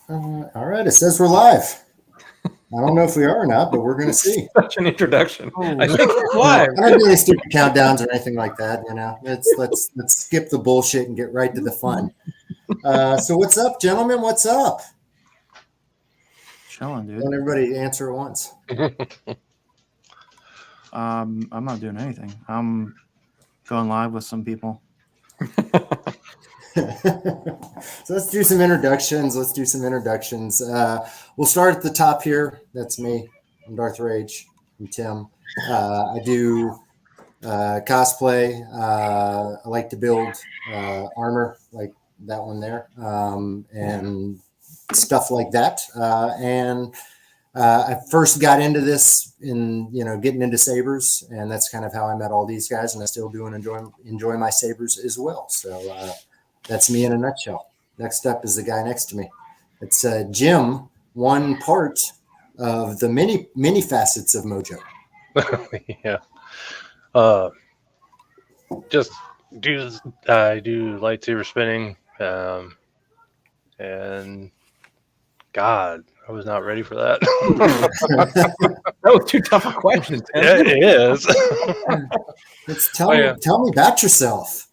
All right, it says we're live. I don't know if we are or not, but we're going to see. Such an introduction. I think it's Live. live. I don't do any stupid countdowns or anything like that. You know, let's skip the bullshit and get right to the fun. So what's up, gentlemen? What's up? Chilling, dude. Don't everybody answer at once. I'm not doing anything. I'm going live with some people. So let's do some introductions. We'll start at the top here. That's me. I'm Darth Rage. I'm Tim. I do cosplay. I like to build armor, like that one there, and stuff like that. I first got into this in, getting into sabers, and that's kind of how I met all these guys, and I still do and enjoy my sabers as well. So that's me in a nutshell. Next up is the guy next to me. It's Jim, one part of the many facets of Mojo. Yeah. I do lightsaber spinning, and God, I was not ready for that. That was too tough a question. Yeah, it is. Tell me about yourself.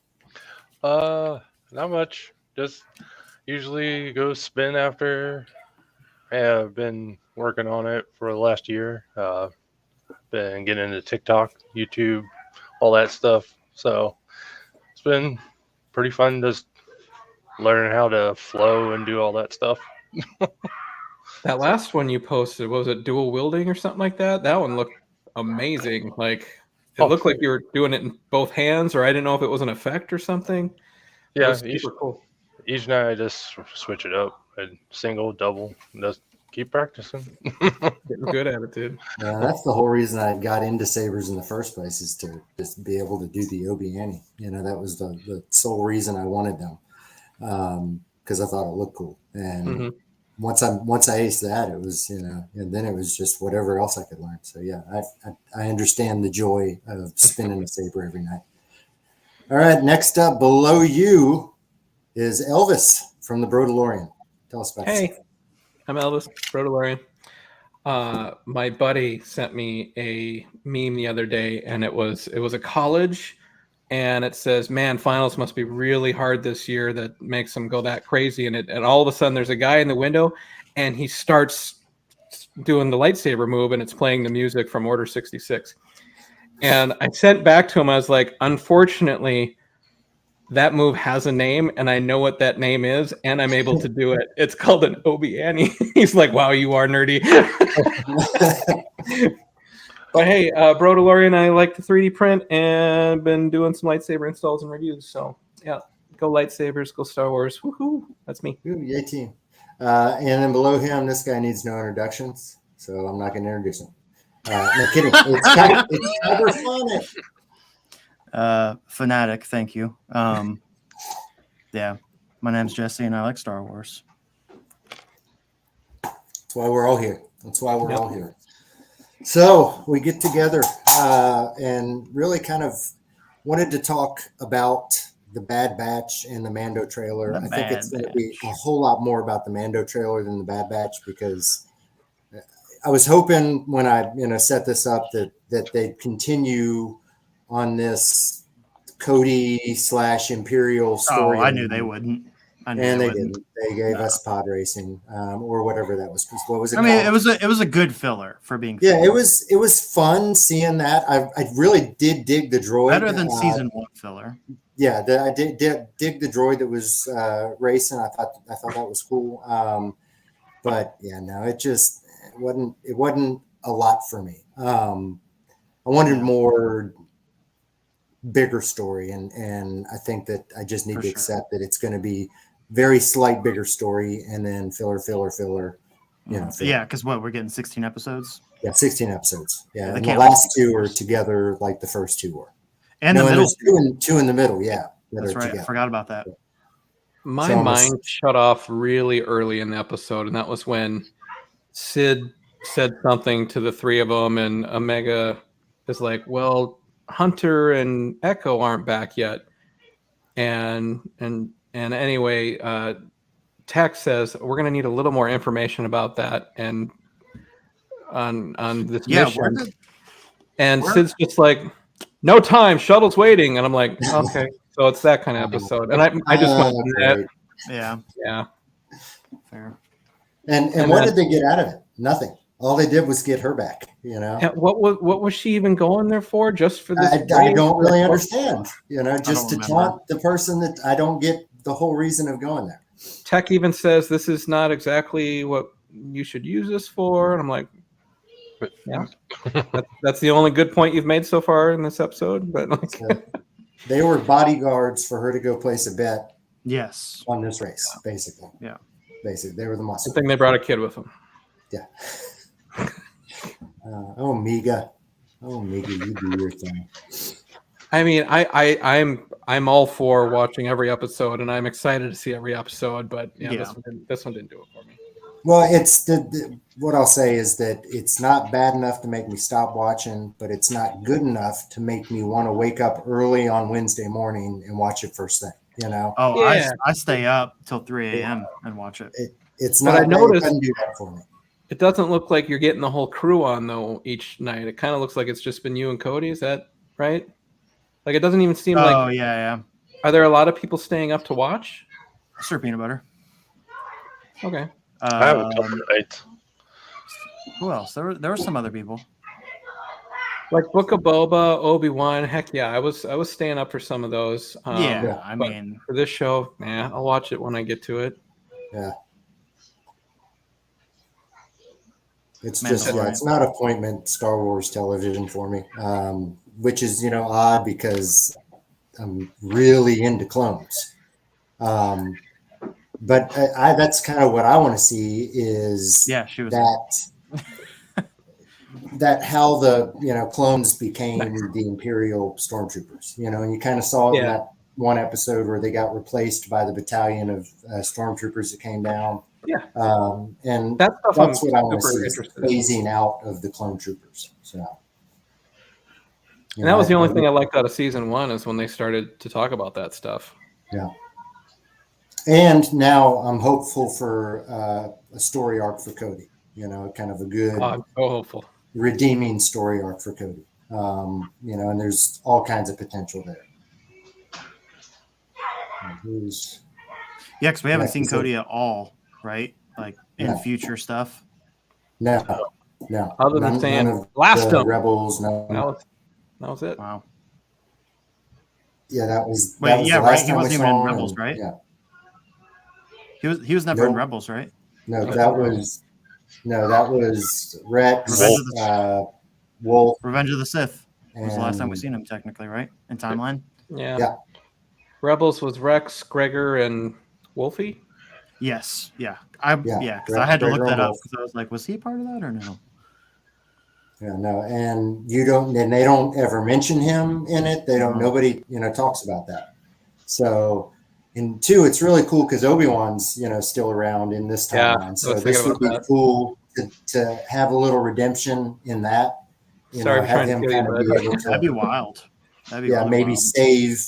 Not much. Just usually go spin after. I've been working on it for the last year. Been getting into TikTok, YouTube, all that stuff. So it's been pretty fun just learning how to flow and do all that stuff. That last one you posted, what was it, dual wielding or something like that? That one looked amazing. Like it looked like you were doing it in both hands, or I didn't know if it was an effect or something. Yeah, super cool. Each night I just switch it up. Single, double, just keep practicing. Getting good at it, dude. That's the whole reason I got into sabers in the first place, is to just be able to do the Obi-Wan. That was the sole reason I wanted them, because I thought it looked cool. And once I aced that, it was, and then it was just whatever else I could learn. So yeah, I understand the joy of spinning a saber every night. All right, next up below you is Elvis from the Mandalorian. Tell us about yourself. Hey, I'm Elvis, Mandalorian. My buddy sent me a meme the other day, and it was a college, and it says, "Man, finals must be really hard this year." That makes them go that crazy, and all of a sudden there's a guy in the window, and he starts doing the lightsaber move, and it's playing the music from Order 66. And I sent back to him, I was like, unfortunately, that move has a name, and I know what that name is, and I'm able to do it. It's called an Obi-Wan. He's like, wow, you are nerdy. But hey, Mandalorian, I like to 3D print and been doing some lightsaber installs and reviews. So yeah, go lightsabers, go Star Wars. Woohoo! That's me. Ooh, yay team. And then below him, this guy needs no introductions, so I'm not going to introduce him. No kidding. It's cyberphonic. Fanatic, thank you. Yeah, my name's Jesse, and I like Star Wars. That's why we're all here. All here. So we get together and really kind of wanted to talk about the Bad Batch and the Mando trailer. I think it's going to be a whole lot more about the Mando trailer than the Bad Batch, because I was hoping when I set this up that they'd continue on this Cody/Imperial story. Oh, I knew they wouldn't. And they didn't. They gave us pod racing, or whatever that was. What was it? I mean, it was a good filler for being. Yeah, it was fun seeing that. I really did dig the droid. Better than season 1 filler. Yeah, I did dig the droid that was racing. I thought that was cool. But yeah, no, it wasn't a lot for me. I wanted more bigger story, and I think that I just need to accept that it's going to be very slight bigger story, and then filler. Filler. Yeah, because we're getting 16 episodes. Yeah, 16 episodes. Yeah, and the last 2 are together, like the first 2 were. And the middle, there's two in the middle. Yeah, that's right. Together. I forgot about that. My mind shut off really early in the episode, and that was when Sid said something to the 3 of them, and Omega is like, "Well, Hunter and Echo aren't back yet," and And anyway, Tech says we're going to need a little more information about that and on this mission. And Sid's just like, no time, shuttle's waiting. And I'm like, okay, so it's that kind of episode. And I just went, yeah. Fair. And what did they get out of it? Nothing. All they did was get her back, you know. And what was she even going there for? Just for this? I don't really understand, you know, just to taunt the person that I don't get the whole reason of going there. Tech even says this is not exactly what you should use this for. And I'm like, yeah, that's the only good point you've made so far in this episode. But like, so they were bodyguards for her to go place a bet. Yes. On this race, basically. Yeah. Basically, they were the muscle. I think they brought a kid with them. Yeah. Miga, you do your thing. I mean, I'm all for watching every episode, and I'm excited to see every episode. But this one didn't do it for me. Well, it's what I'll say is that it's not bad enough to make me stop watching, but it's not good enough to make me want to wake up early on Wednesday morning and watch it first thing. You know? Oh, yeah. I stay up till 3 a.m. and watch it. It's not. I noticed it doesn't do that for me. It doesn't look like you're getting the whole crew on though each night. It kind of looks like it's just been you and Cody. Is that right? Like it doesn't even seem like. Oh yeah. Are there a lot of people staying up to watch? Sir Peanut Butter. Okay. I have a couple nights. Who else? There were some other people. Like Book of Boba, Obi-Wan. Heck yeah, I was staying up for some of those. I mean, for this show, I'll watch it when I get to it. Yeah. It's just it's not appointment Star Wars television for me, which is odd because I'm really into clones. But that's kind of what I want to see is she was that how the clones became the Imperial stormtroopers. And you kind of saw it in that one episode where they got replaced by the battalion of stormtroopers that came down. Yeah, and that's what I want to see is phasing out of the clone troopers. So, and that was the only thing I liked out of season 1 is when they started to talk about that stuff. Yeah. And now I'm hopeful for a story arc for Cody. Kind of a good, I'm so hopeful, redeeming story arc for Cody. And there's all kinds of potential there. Because we haven't seen Cody at all, right? Like in future stuff. No. Other than saying blast them, rebels. No, that was it. Wow. Yeah, that was. Wait, the last He time wasn't we even saw in him, Rebels, right? Yeah. He was never in Rebels, right? No, that was Rex, Wolf. Revenge of the Sith was the last time we seen him, technically, right? In timeline. Yeah. Rebels was Rex, Gregor, and Wolfie. Yes. Yeah. Because I had to look that up because I was like, was he part of that or no? Yeah, no, and they don't ever mention him in it. They don't. Nobody, talks about that. So, and 2, it's really cool because Obi-Wan's, still around in this timeline. So this would be cool to have a little redemption in that. Sorry, have him kind of be able to. That'd be wild. That'd be maybe wild. Save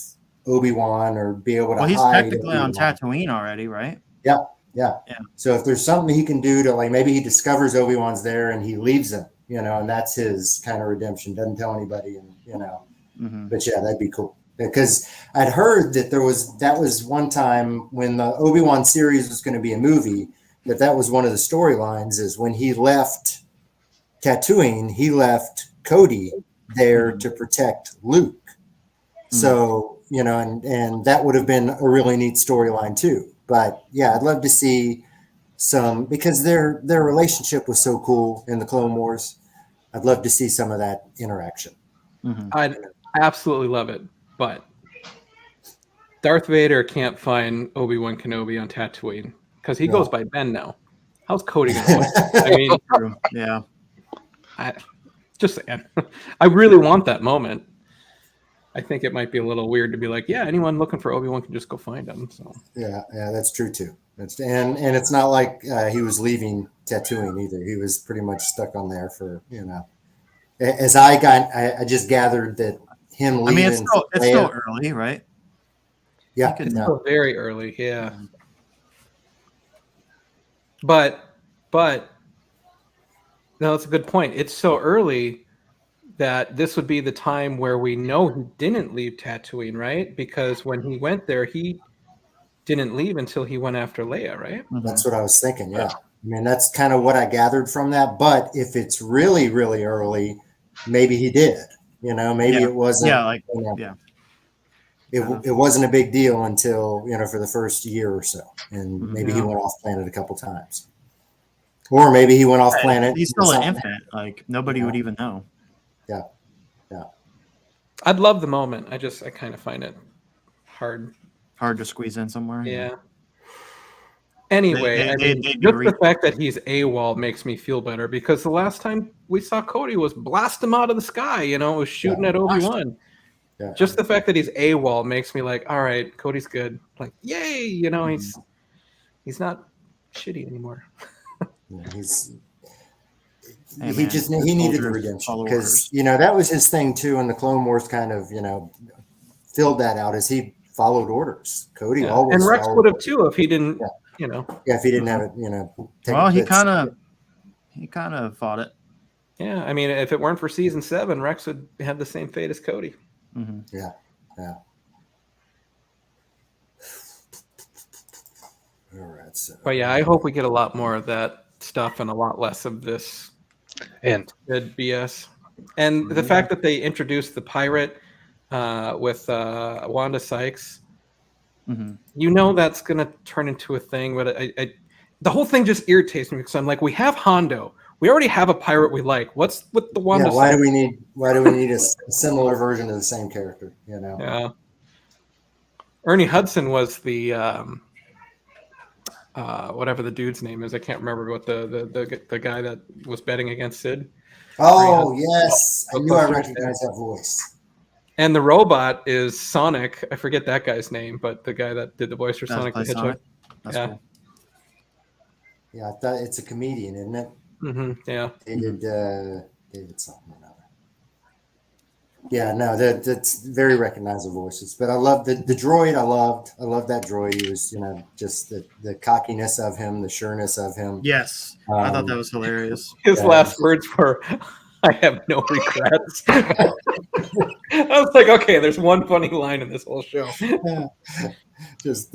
Obi-Wan or be able to. Well, he's hide technically Obi-Wan. on Tatooine already, right? Yeah. So if there's something he can do to maybe he discovers Obi-Wan's there and he leaves him, and that's his kind of redemption. Doesn't tell anybody, and But yeah, that'd be cool because I'd heard that that was one time when the Obi-Wan series was going to be a movie. That was one of the storylines is when he left Tatooine, he left Cody there to protect Luke. So and that would have been a really neat storyline too. But yeah, I'd love to see some because their relationship was so cool in the Clone Wars. I'd love to see some of that interaction. I'd absolutely love it, but Darth Vader can't find Obi-Wan Kenobi on Tatooine because he goes by Ben now. How's Cody going to I mean, yeah. Just saying. I really want that moment. I think it might be a little weird to be like, yeah, anyone looking for Obi-Wan can just go find him. So yeah, that's true too. And it's not like he was leaving Tatooine either. He was pretty much stuck on there for As I just gathered that him leaving. I mean, it's still early, right? Yeah, could It's no. still very early, yeah. But no, that's a good point. It's so early that this would be the time where we know he didn't leave Tatooine, right? Because when he went there, he didn't leave until he went after Leia, right? That's what I was thinking. Yeah. I mean, that's kind of what I gathered from that. But if it's really, really early, maybe he did. You know, maybe Yeah. it wasn't. Yeah, like you know, yeah. it wasn't a big deal until, for the first year or so. And Mhm. maybe he Yeah. went off planet a couple times. Or maybe he went off planet. He's still an something- infant. Like nobody would even know. Yeah. I'd love the moment. I kind of find it hard. Hard to squeeze in somewhere. Yeah. Anyway, They- I they- mean, they do just the research. fact that he's AWOL makes me feel better because the last time we saw Cody was blast him out of the sky. It was shooting at Obi-Wan. Yeah. Just the fact that he's AWOL makes me like, all right, Cody's good. Like, yay! He's not shitty anymore. He's Hey, he man, just good he needed the soldiers redemption follow because orders. that was his thing too, and the Clone Wars kind of filled that out as he followed orders. Cody Yeah. always And Rex followed would have orders. too if he didn't. If he didn't have it, take Well, he bits. kind of fought it. Yeah, I mean, if it weren't for season 7, Rex would have the same fate as Cody. Mm-hmm. Yeah. All right. So. But yeah, I hope we get a lot more of that stuff and a lot less of this And good BS. And the fact that they introduced the pirate with Wanda Sykes, Mm-hmm. that's going to turn into a thing. But the whole thing just irritates me because I'm like, we have Hondo. We already have a pirate we like. What's with the Wanda? Yeah, why Sykes? do we need a similar version of the same character? Yeah. Ernie Hudson was the whatever the dude's name is. I can't remember what the guy that was betting against Sid. Oh yes, I knew I recognized that voice. And the robot is Sonic. I forget that guy's name, but the guy that did the voice for Sonic the Hedgehog. That's Yeah. cool. Yeah, I thought it's a comedian, isn't it? Mm-hmm. Yeah. David something or another. Yeah, no, that's very recognizable voices. But I love the droid. I loved that droid. He was, just the cockiness of him, the sureness of him. Yes, I thought that was hilarious. His last words were, "I have no regrets." I was like, okay, there's one funny line in this whole show. Just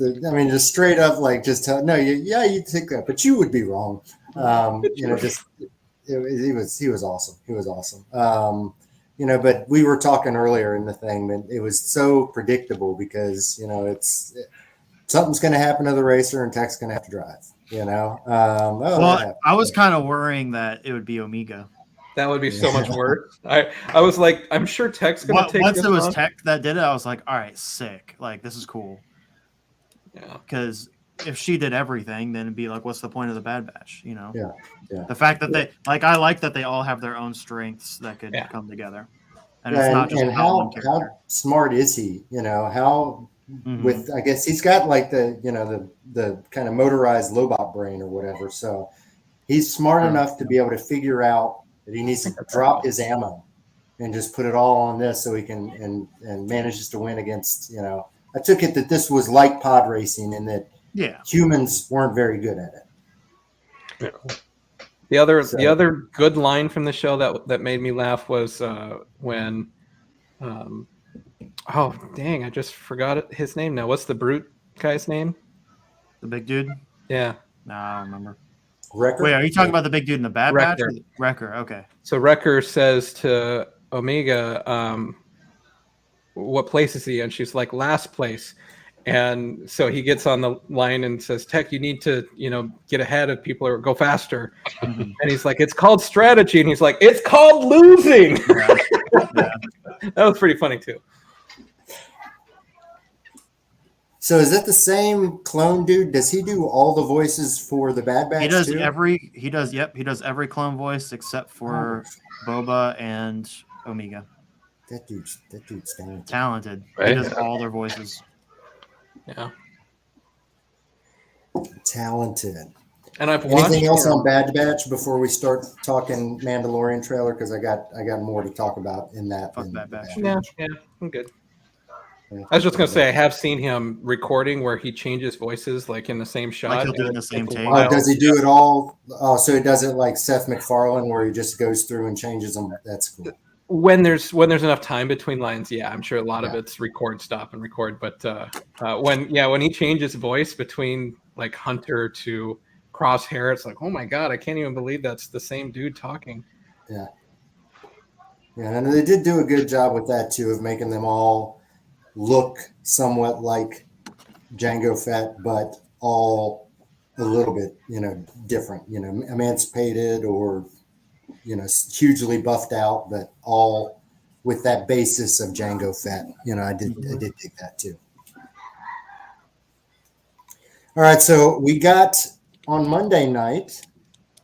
straight up, like, just tell you think that, but you would be wrong. He was awesome. He was awesome. But we were talking earlier in the thing that it was so predictable because something's going to happen to the racer and Tech's going to have to drive. I was kind of worrying that it would be Omega. That would be so much worse. I was like, I'm sure Tech's going to take once this it was on. Tech that did it, I was like, all right, sick. Like, this is cool. Yeah. Because if she did everything, then it'd be like, what's the point of the Bad Batch? Yeah. The fact that I like that they all have their own strengths that could come together, and it's not just and about one how character. smart is he? How with I guess he's got like the kind of motorized Lobot brain or whatever. So he's smart enough to be able to figure out that he needs to drop his ammo and just put it all on this so he can and manages to win against. I took it that this was like pod racing and that humans weren't very good at it. The other good line from the show that made me laugh was when, oh dang, I just forgot his name now. What's the brute guy's name? The big dude? Yeah. No, I don't remember. Wrecker? Wait, are you talking about the big dude in the Bad Batch? Wrecker. Wrecker, okay. So Wrecker says to Omega, what place is he? And she's like, last place. And so he gets on the line and says, Tech, you need to, get ahead of people or go faster. And he's like, it's called strategy. And he's like, it's called losing. Yeah. That was pretty funny too. So is that the same clone dude? Does he do all the voices for the Bad Batch? He does too? he does every clone voice except for Boba and Omega. That dude's Talented. Right. He does all their voices. Yeah. talented. And I've watched Anything else on Bad Batch before we start talking Mandalorian trailer? Because I got more to talk about in that. Fuck Bad Batch. Yeah, I'm good. I was just gonna say I have seen him recording where he changes voices like in the same shot. Like he'll do it in the It's same take. Oh, does he do it all? Oh, so he does it like Seth MacFarlane, where he just goes through and changes them. That's cool. When there's enough time between lines, yeah, I'm sure a lot of Yeah. it's record, stop, and record. But when he changes voice between like Hunter to Crosshair, it's like, oh my god, I can't even believe that's the same dude talking. Yeah. Yeah, and they did do a good job with that too, of making them all look somewhat like Jango Fett, but all a little bit, different, emancipated or, hugely buffed out, but all with that basis of Jango Fett. I did think that too. All right, so we got on Monday night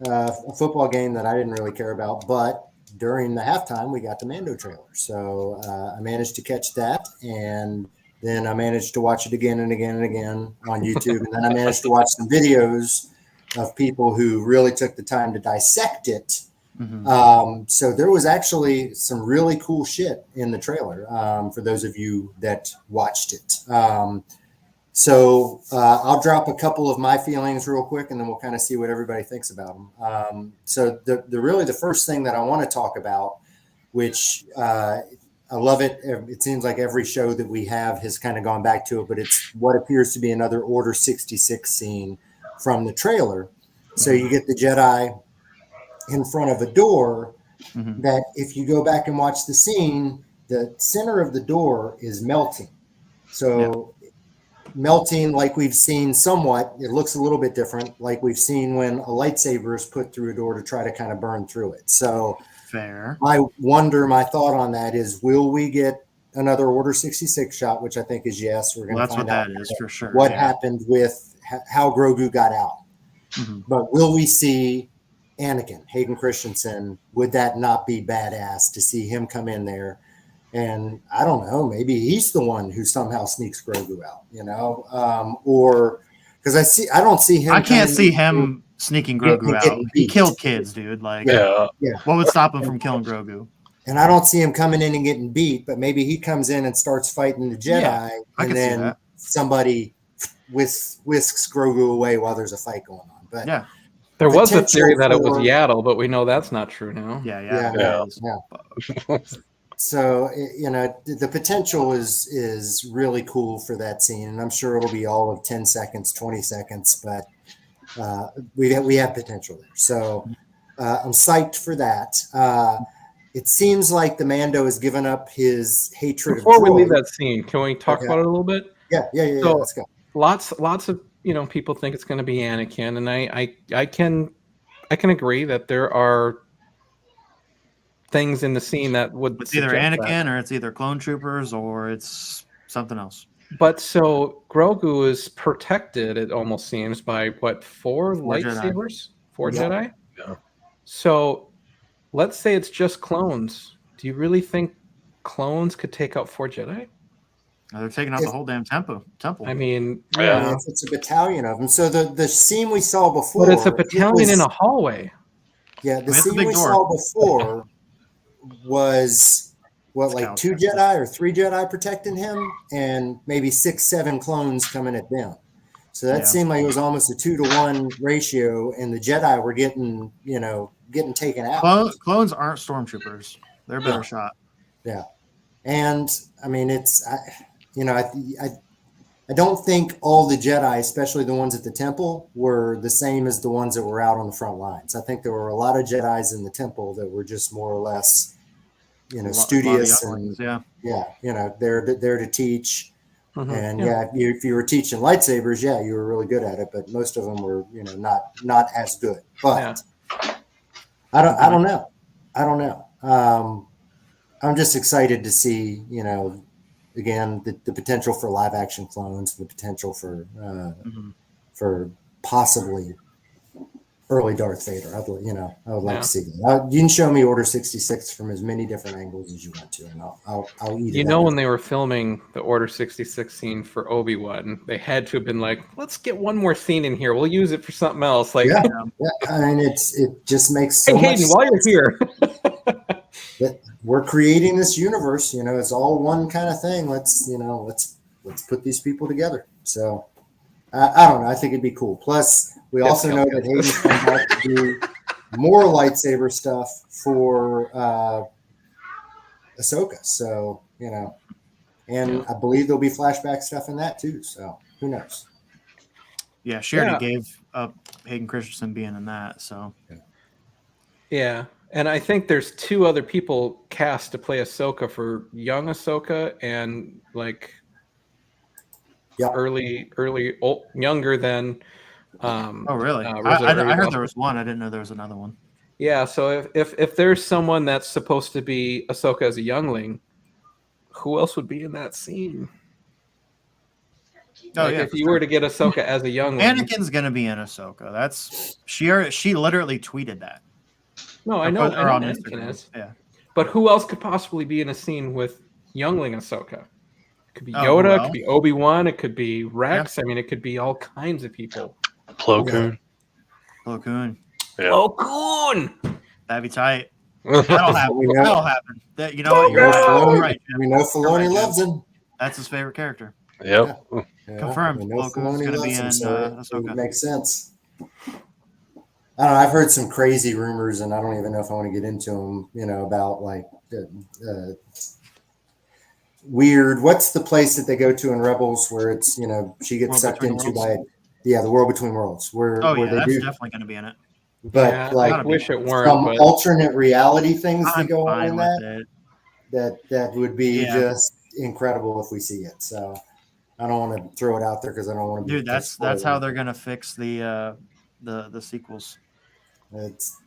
a football game that I didn't really care about, but during the halftime we got the Mando trailer, so I managed to catch that, and then I managed to watch it again and again and again on YouTube, and then I managed to watch some videos of people who really took the time to dissect it. Mm-hmm. So there was actually some really cool shit in the trailer for those of you that watched it. So I'll drop a couple of my feelings real quick, and then we'll kind of see what everybody thinks about them. So the first thing that I want to talk about, which I love it. It seems like every show that we have has kind of gone back to it, but it's what appears to be another Order 66 scene from the trailer. So you get the Jedi in front of a door that, if you go back and watch the scene, the center of the door is melting. So melting, like we've seen somewhat, it looks a little bit different, like we've seen when a lightsaber is put through a door to try to kind of burn through it. So fair. My thought on that is, will we get another Order 66 shot, which I think is yes. We're going to find out that is for sure. What happened with how Grogu got out. But will we see Anakin, Hayden Christensen? Would that not be badass to see him come in there? And I don't know, maybe he's the one who somehow sneaks Grogu out, or because I don't see him. I can't see him sneaking Grogu out. He killed kids, dude. Like, what would stop him from killing Grogu? And I don't see him coming in and getting beat, but maybe he comes in and starts fighting the Jedi, and then somebody whisks Grogu away while there's a fight going on. But there was a theory that it was Yaddle, but we know that's not true now. Yeah. So, the potential is really cool for that scene, and I'm sure it'll be all of 10 seconds, 20 seconds, but we have potential there. So I'm psyched for that. It seems like the Mando has given up his hatred of droids. Before we leave that scene, can we talk about it a little bit? Yeah. So, let's go. Lots of people think it's going to be Anakin, and I can agree that there are things in the scene that would. It's either Anakin, or it's either clone troopers, or it's something else. But so Grogu is protected, it almost seems, by what, four lightsabers? Four Jedi? Yeah. So let's say it's just clones. Do you really think clones could take out 4 Jedi? They're taking out the whole damn temple. I mean, it's a battalion of them. So the scene we saw before, but it's a battalion in a hallway. Yeah, the scene we saw before was like 2 Jedi or 3 Jedi protecting him, and maybe 6, 7 clones coming at them. So that seemed like it was almost a 2-to-1 ratio, and the Jedi were getting taken out. Clones aren't stormtroopers; they're a better shot. Yeah, and I mean, I don't think all the Jedi, especially the ones at the temple, were the same as the ones that were out on the front lines. I think there were a lot of Jedis in the temple that were just more or less, studious and they're there to teach. And if you were teaching lightsabers, you were really good at it, but most of them were, not as good. But I don't know. I'm just excited to see, again, the potential for live action clones, the potential for possibly early Darth Vader. I would like to see that. You can show me Order 66 from as many different angles as you want to, and I'll eat it. When they were filming the Order 66 scene for Obi-Wan, they had to have been like, let's get one more scene in here. We'll use it for something else. Like, I mean, it just makes so much sense. While you're here. we're creating this universe. It's all one kind of thing. Let's put these people together. So I don't know. I think it'd be cool. Plus, we also know that Hayden's come back to do more lightsaber stuff for Ahsoka. So and I believe there'll be flashback stuff in that too. So who knows? Yeah, she already gave up Hayden Christensen being in that. So yeah. And I think there's 2 other people cast to play Ahsoka for young Ahsoka and like younger than. Oh, really? I I heard there was one. I didn't know there was another one. Yeah. So if there's someone that's supposed to be Ahsoka as a youngling, who else would be in that scene? Oh, like if you were to get Ahsoka as a youngling, Anakin's gonna be in Ahsoka. That's she literally tweeted that. No, I know on Anakin Instagram. is. Yeah. But who else could possibly be in a scene with youngling Ahsoka? It could be Yoda, it could be Obi-Wan, it could be Rex. Yeah. I mean, it could be all kinds of people. Plo Koon. Plo Koon. Yeah. Plo Koon. That'd be tight. That'll happen. That'll happen. You know what? You're right. We know Filoni loves him. That's his favorite character. Yep. Yeah. Confirmed. Plo Koon's going to be in Ahsoka. It makes sense. I don't know. I've heard some crazy rumors, and I don't even know if I want to get into them. About like weird. What's the place that they go to in Rebels where it's she gets sucked into by the World Between Worlds? Where that's definitely going to be in it. But I wish it weren't. Some but alternate reality things that go on in that. That would be just incredible if we see it. So I don't want to throw it out there because I don't want to. Dude, that's how they're going to fix the sequels.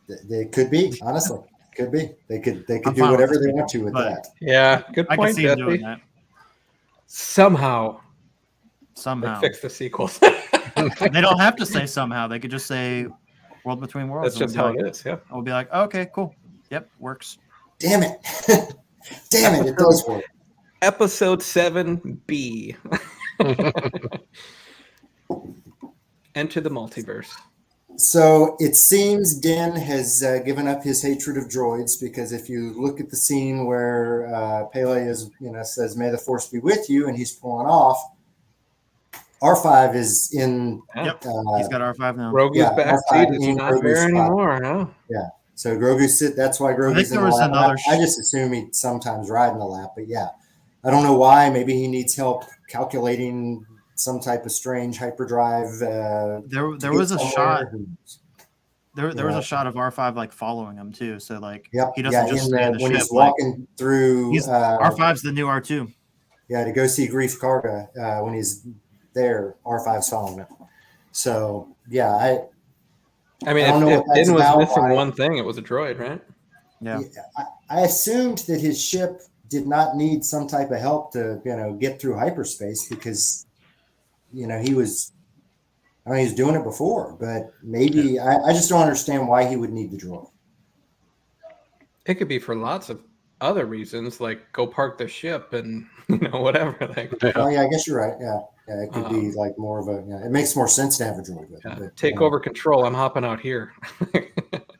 They could be, honestly. Could be. They could do whatever they want to with that. Yeah, good point. I can see them doing that. Somehow fix the sequels. They don't have to say somehow. They could just say World Between Worlds. That's just how it is. Yeah, I'll be like, okay, cool. Yep, works. Damn it! Damn it! It does work. Episode 7B. Enter the multiverse. So it seems Din has given up his hatred of droids because if you look at the scene where Pele is, says, "May the Force be with you," and he's pulling off, R5 is in. Yep, he's got R5 now. Grogu's back seat is not there anymore, huh? Yeah. So Grogu's that's why Grogu's in the lap. I just assume he sometimes ride in the lap, but yeah, I don't know why. Maybe he needs help calculating some type of strange hyperdrive. There was a shot. There was a shot of R5 like following him too. So like he doesn't just stay in the when ship. He's walking through. R5's the new R2. Yeah, to go see Grief Karga when he's there, R5's following him. So yeah, I mean, if Din was missing one thing, it was a droid, right? Yeah. I assumed that his ship did not need some type of help to get through hyperspace because he was doing it before, but maybe I just don't understand why he would need the droid. It could be for lots of other reasons, like go park the ship and whatever. Oh yeah, I guess you're right. Yeah, it could be like more of a. It makes more sense to have a droid with it. But, take over control. I'm hopping out here.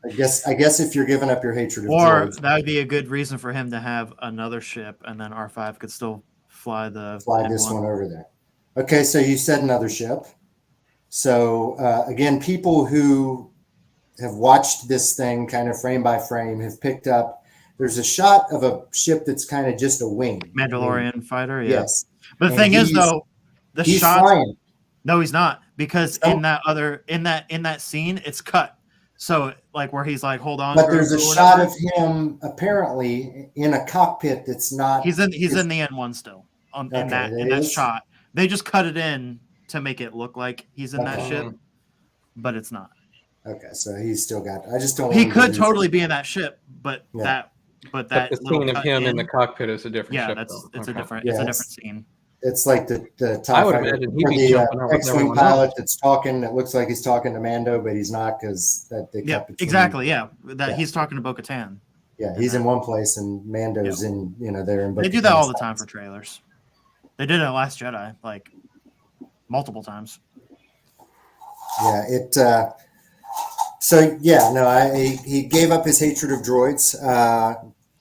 I guess if you're giving up your hatred of droids, that would be a good reason for him to have another ship, and then R5 could still fly this one over there. Okay, so you said another ship. So again, people who have watched this thing kind of frame by frame have picked up. There's a shot of a ship that's kind of just a wing. Mandalorian fighter, yeah. Yes. But the thing is, though, the shot. Flying. No, he's not, because in that scene, it's cut. So like where he's like, hold on. But there's a shot of him apparently in a cockpit that's not. He's in the N1 still in that shot. They just cut it in to make it look like he's in that ship, but it's not. Okay, so he's still got. I just don't. He could totally be in that ship, but that the scene of him in the cockpit is a different ship. Yeah, it's a different scene. It's like the I would imagine he'd be jumping over X-wing pilot that's talking. It looks like he's talking to Mando, but he's not because they kept it. Exactly. Yeah, he's talking to Bo-Katan. Yeah, he's in one place and Mando's in there. In they do that all the time for trailers. They did it in Last Jedi like multiple times. Yeah, So he gave up his hatred of droids.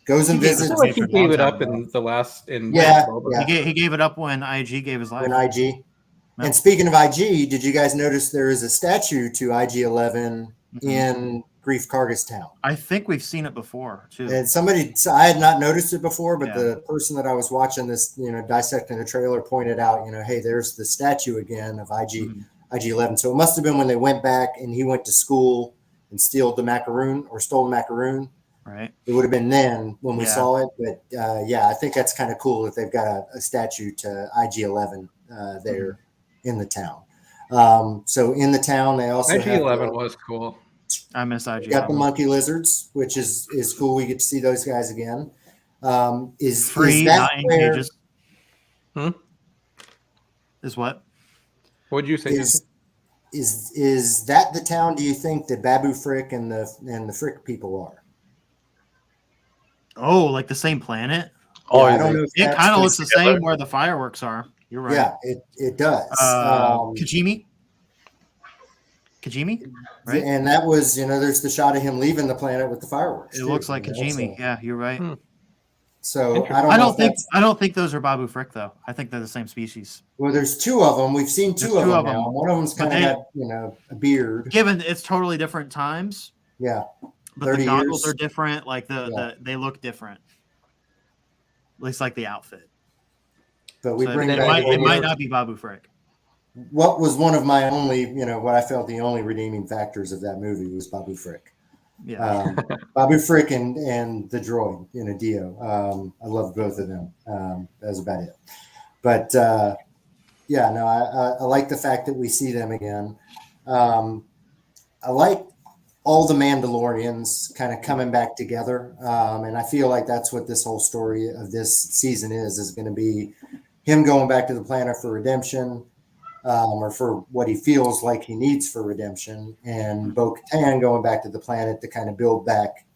Goes and He gave visits. I feel like he Major gave it long up time in the last in Yeah, Boba. yeah. He gave it up when IG gave his life. When IG. Yeah. And speaking of IG, did you guys notice there is a statue to IG-11 in Grief Kargas Town? I think we've seen it before too. And I had not noticed it before, but Yeah. the person that I was watching this, dissecting the trailer pointed out, hey, there's the statue again of IG-11. So it must have been when they went back and he went to school and stole the macaroon. Right. It would have been then when we Yeah. saw it. But I think that's kind of cool that they've got a statue to IG-11 there in the town. So in the town, they also IG-11 was cool. I miss IG. got the monkey lizards, which is cool. We get to see those guys again. Is Free, that not in where, cages. Is what? What'd you say? is that the town? Do you think that Babu Frick and the Frick people are? Oh, like the same planet? Oh, I don't know. If It that's kind of looks the together. same where the fireworks are. You're right. Yeah, it does. Kajimi, right? And that was, there's the shot of him leaving the planet with the fireworks. It looks like Kajimi. So, Yeah, you're right. so I don't think those are Babu Frick though. I think they're the same species. Well, there's two of them. We've seen two of them now. One of them's kind of got, a beard. Given it's totally different times. Yeah. But the goggles are different. Like they look different. At least like the outfit. But we So bring it back might not be Babu Frick. What was one of my only, what I felt the only redeeming factors of that movie was Babu Frick. Yeah. Babu Frick and the droid, Dio. I loved both of them. That was about it. But I like the fact that we see them again. I like all the Mandalorians kind of coming back together. And I feel like that's what this whole story of this season is going to be him going back to the planet for redemption, or for what he feels like he needs for redemption, and Bo-Katan going back to the planet to kind of build back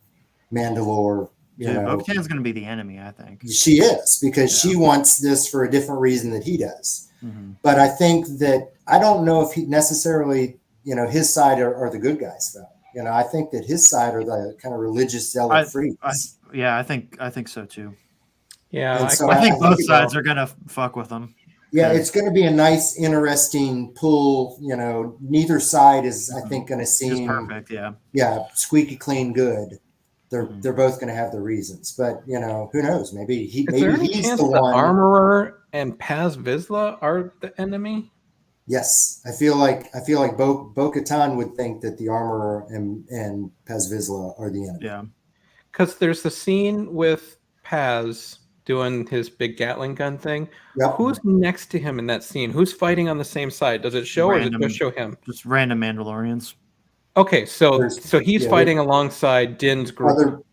Mandalore. Bo-Katan's going to be the enemy, I think. She is, because she wants this for a different reason that he does. Mm-hmm. But I think that I don't know if he necessarily, his side are the good guys, though. I think that his side are the kind of religious zealot freaks. I think so too. Yeah, So I think both sides are gonna fuck with them. Yeah, it's going to be a nice, interesting pull. Neither side is, I think, going to seem perfect. Yeah, squeaky clean good. They're both going to have their reasons, but who knows? Maybe he's the one. Armorer and Paz Vizsla are the enemy. Yes, I feel like Bo-Katan would think that the Armorer and Paz Vizsla are the enemy. Yeah, because there's the scene with Paz doing his big Gatling gun thing. Yep. Who's next to him in that scene? Who's fighting on the same side? Does it show or does it just show him? Just random Mandalorians. Okay, so he's fighting alongside Din's group. Other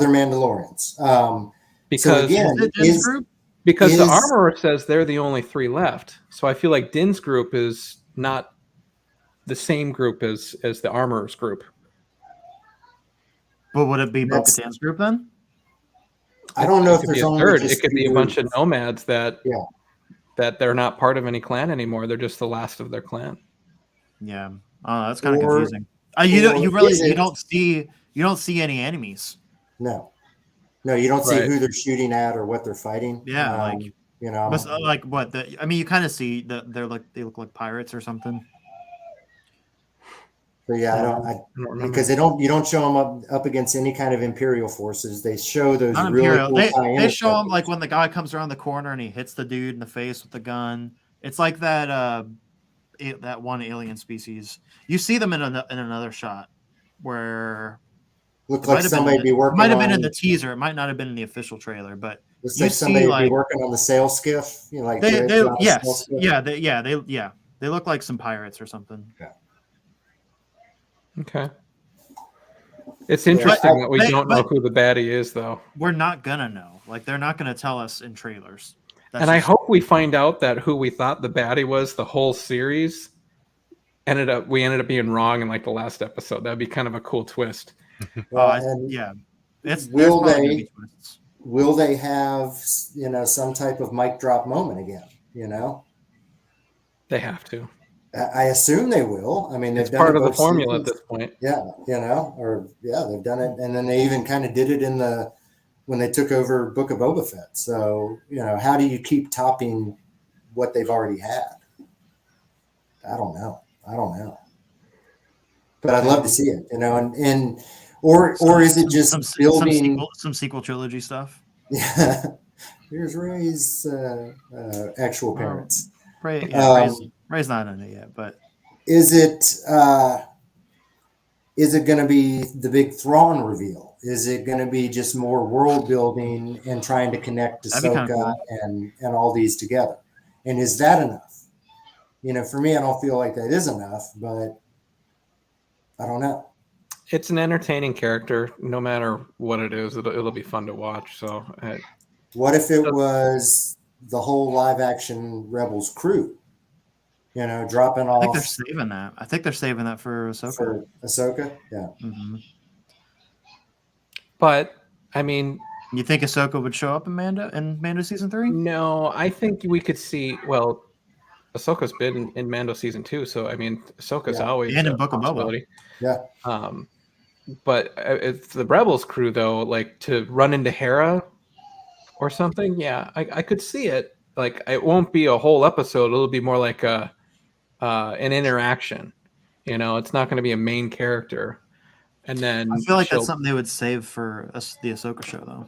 Mandalorians. Because Din's group? Because the Armorer says they're the only three left. So I feel like Din's group is not the same group as the Armorer's group. But would it be Bo-Katan's group then? I don't know if there's only third. It could be a bunch of nomads that they're not part of any clan anymore. They're just the last of their clan. Yeah. Oh, that's kind of confusing. You don't see any enemies. No, you don't see who they're shooting at or what they're fighting. Yeah, like what? You kind of see that they look like pirates or something. But I don't because you don't show them up against any kind of Imperial forces. They show those Not really Imperial. cool They show them like when the guy comes around the corner and he hits the dude in the face with the gun. It's like that that one alien species. You see them in another shot where looks like somebody be working. It might have been in the teaser. It might not have been in the official trailer, but looks like somebody be working on the sail skiff. They look like some pirates or something. Yeah. Okay. It's interesting that we don't know who the baddie is, though. We're not gonna know. Like they're not gonna tell us in trailers. I hope we find out that who we thought the baddie was the whole series we ended up being wrong in like the last episode. That'd be kind of a cool twist. Will they have some type of mic drop moment again? They have to. I assume they will. I mean, it's part of the formula at this point. Yeah, they've done it, and then they even kind of did it in the when they took over Book of Boba Fett. So, how do you keep topping what they've already had? I don't know. But I'd love to see it, or is it just building some sequel trilogy stuff? Yeah. Here's Ray's actual parents. Ray's not in it yet, but is it going to be the big Thrawn reveal? Is it going to be just more world building and trying to connect Ahsoka cool. and all these together? And is that enough? For me, I don't feel like that is enough, but I don't know. It's an entertaining character, no matter what it is. It'll be fun to watch. So, what if it was the whole live action Rebels crew? Dropping off. I think they're saving that for Ahsoka. Yeah. Mm-hmm. But I mean, you think Ahsoka would show up in Mando season 3? No, I think we could see. Well, Ahsoka's been in Mando season 2, so I mean, Ahsoka's always and in Book of Boba. Yeah. But if the Rebels crew though, like to run into Hera or something, I could see it. Like it won't be a whole episode; it'll be more like an interaction. It's not going to be a main character. And then I feel like that's something they would save for the Ahsoka show, though.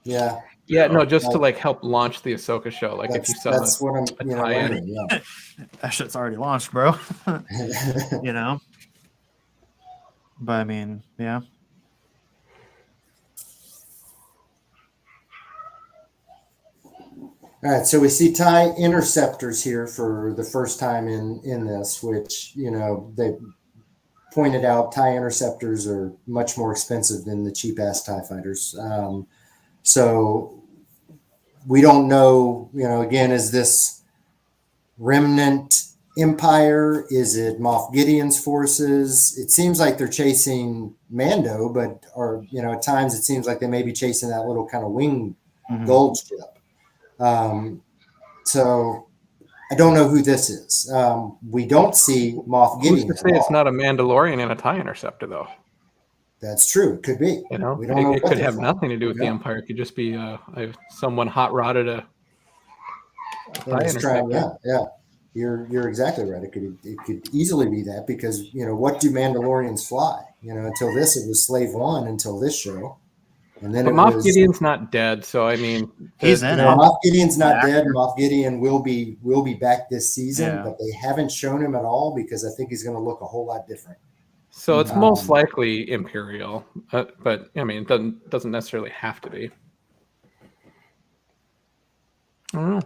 Yeah. Yeah, no, just to like help launch the Ahsoka show. Like if you saw that's what I'm wondering. Yeah. That shit's already launched, bro. But I mean, yeah. All right, so we see TIE interceptors here for the first time in this, which they pointed out TIE interceptors are much more expensive than the cheap ass TIE fighters. So we don't know, again, is this remnant Empire? Is it Moff Gideon's forces? It seems like they're chasing Mando, but at times it seems like they may be chasing that little kind of wing gold ship. So I don't know who this is. We don't see Moff Gideon. Who's to say it's not a Mandalorian and a TIE interceptor, though? That's true. It could be. We don't know. It could have nothing to do with the Empire. It could just be someone hot rodded a TIE interceptor. Yeah. You're exactly right. It could easily be that because what do Mandalorians fly? Until this it was Slave One until this show, and then Moff Gideon's not dead, so I mean he's in it. Moff Gideon's not dead. Moff Gideon will be back this season, but they haven't shown him at all because I think he's going to look a whole lot different. So it's most likely Imperial, but I mean it doesn't necessarily have to be. I don't know.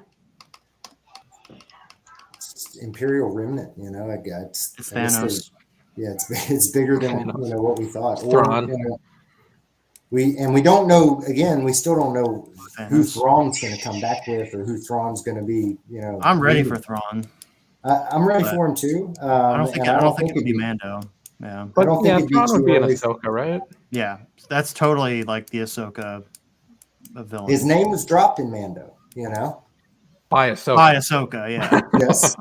Imperial remnant, it's Thanos. It's bigger than what we thought. Thrawn. We don't know. Again, we still don't know who Thrawn's going to come back with or who Thrawn's going to be. I'm ready for Thrawn. I'm ready for him too. I don't think it would be Mando. Yeah, but Thrawn would be an Ahsoka, right? Yeah, that's totally like the Ahsoka villain. His name was dropped in Mando. By Ahsoka. By Ahsoka, yeah. Yes,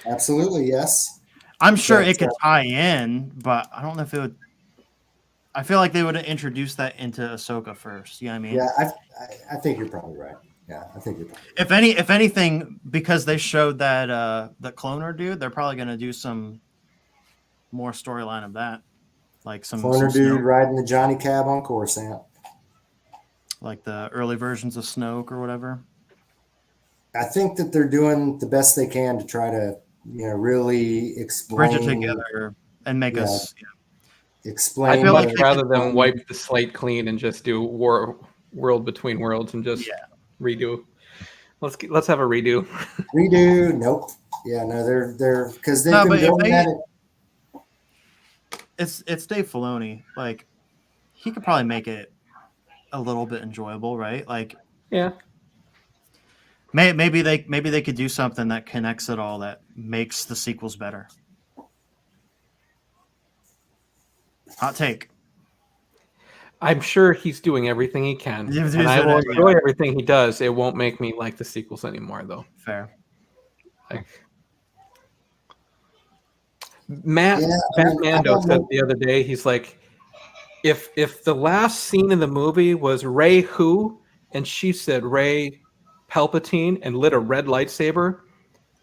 absolutely, yes. I'm sure it could tie in, but I don't know if it would. I feel like they would have introduced that into Ahsoka first. You know what I mean? Yeah, I think you're probably right. Yeah, I think you're probably right. If anything, because they showed that the cloner dude, they're probably going to do some more storyline of that, like some cloner dude riding the Johnny Cab on Coruscant, like the early versions of Snoke or whatever. I think that they're doing the best they can to try to, really explain, bridge it together and make us explain. I feel like rather than wipe the slate clean and just do world between worlds and just redo. Let's have a redo. Redo? Nope. Yeah, no, they're because they've been building at it. It's Dave Filoni. Like, he could probably make it a little bit enjoyable, right? Like, yeah. Maybe they could do something that connects it all, that makes the sequels better. Hot take. I'm sure he's doing everything he can, and I will enjoy everything he does. It won't make me like the sequels anymore, though. Fair. Like, Matt Mando said the other day, he's like, if the last scene in the movie was Rey who, and she said Rey Palpatine and lit a red lightsaber,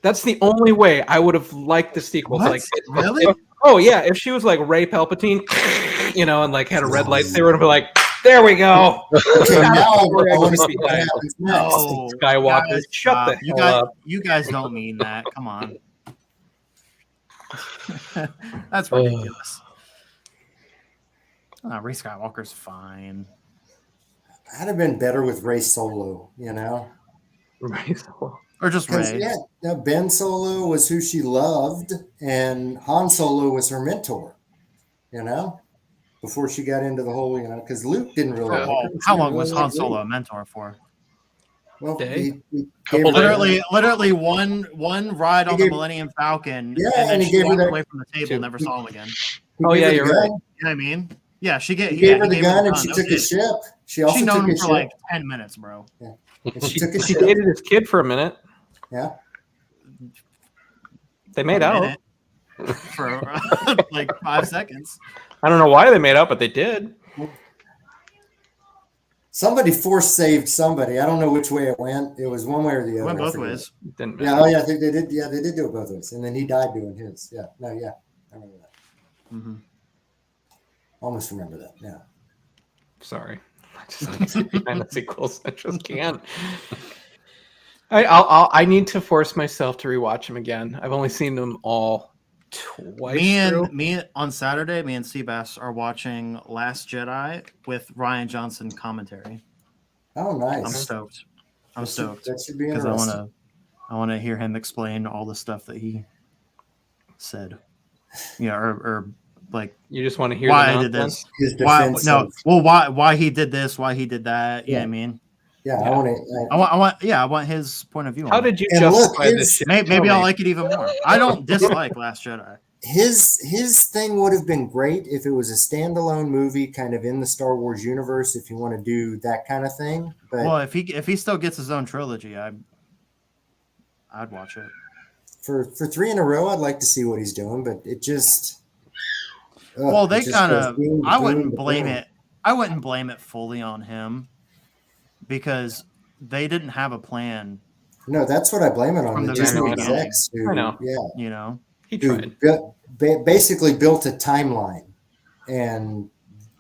that's the only way I would have liked the sequels. What? Like, Really? oh yeah, if she was like Rey Palpatine, and like had a red lightsaber, and be like, there we go. Okay, now I Story want to goes see what behind. happens next. No, Skywalker, guys, shut stop. the hell up. You guys don't mean that. Come on. That's ridiculous. Rey Skywalker's fine. I'd have been better with Rey Solo, you know? Or just Because, Rey. yeah, Ben Solo was who she loved, and Han Solo was her mentor, you know? Before she got into the whole, because Luke didn't really like her. How long was Han Solo a mentor for? Well, Day? he gave her Literally one ride on the Millennium Falcon, Yeah, and then and he she gave her walked that- away from the table, never saw him again. Oh, yeah, you're right. You know what I mean? Yeah, He gave her the gun, and she That took was his it. ship. She also She known took him his for ship. like 10 minutes, bro. And she took his She ship. dated his kid for a minute. Yeah. They made out. Minute for like 5 seconds. I don't know why they made out, but they did. Somebody force saved somebody. I don't know which way it went. It was one way or the other. Went I both forget. ways. Didn't Yeah, matter. oh yeah, I think they did. Yeah, they did do it both ways, and then he died doing his. Yeah, no, yeah, I remember that. Mm-hmm. Almost remember that. Yeah. Sorry. I just can't see behind the sequels. I just can't. I need to force myself to rewatch them again. I've only seen them all twice. Me on Saturday, me and Seabass are watching Last Jedi with Ryan Johnson commentary. Oh, nice. I'm stoked. I'm stoked That should be because interesting. I want to hear him explain all the stuff that he said. Yeah, or like You just want to hear why the I did nonsense? this. His Why defense. no? Well, why he did this? Why he did that? You know what I mean? Yeah, Yeah. I want I want his point of view. How on it. did you And look, justify his- this shit? Maybe Tell I'll me. like it even more. I don't dislike Last Jedi. his thing would have been great if it was a standalone movie, kind of in the Star Wars universe. If you want to do that kind of thing, but Well, if he still gets his own trilogy, I'd watch it. for 3 in a row, I'd like to see what he's doing. But it just Well, they it just kind goes of. boom, I boom, wouldn't boom. blame it. I wouldn't blame it fully on him because they didn't have a plan. No, that's what I blame it on. From The the Disney very execs who, I know. yeah, You know, He who tried. basically built a timeline, and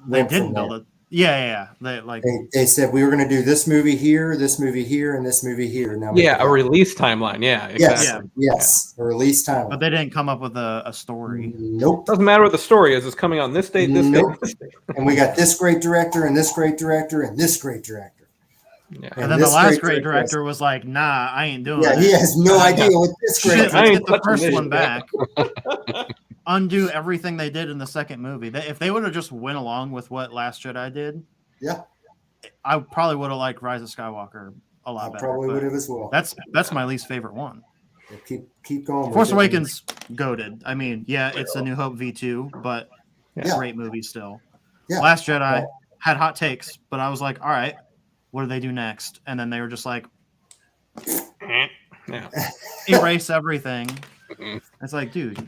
they went didn't from build there. it. Yeah. They like. They said we were going to do this movie here, and this movie here. Now we Yeah, have a release timeline. Yeah, exactly. yes, a release timeline. But they didn't come up with a story. Nope. Doesn't matter what the story is. It's coming on this date, this Nope. date, this date. And we got this great director, and this great director, and this great director. Yeah. And then the last great director was like, "Nah, I ain't doing Yeah, that." he has no idea what this great. Shit, I let's ain't get the touching first this one shit. back. Undo everything they did in the second movie. If they would have just went along with what Last Jedi did, Yeah, I probably would have liked Rise of Skywalker a lot I better. probably but would have as well. That's my least favorite one. Keep going. with Force it. Awakens goated. I mean, yeah, it's a New Hope V2, but Yeah. great movie still. Yeah. Last Jedi had hot takes, but I was like, all right, what do they do next? And then they were just like, Yeah. erase everything. It's like, dude,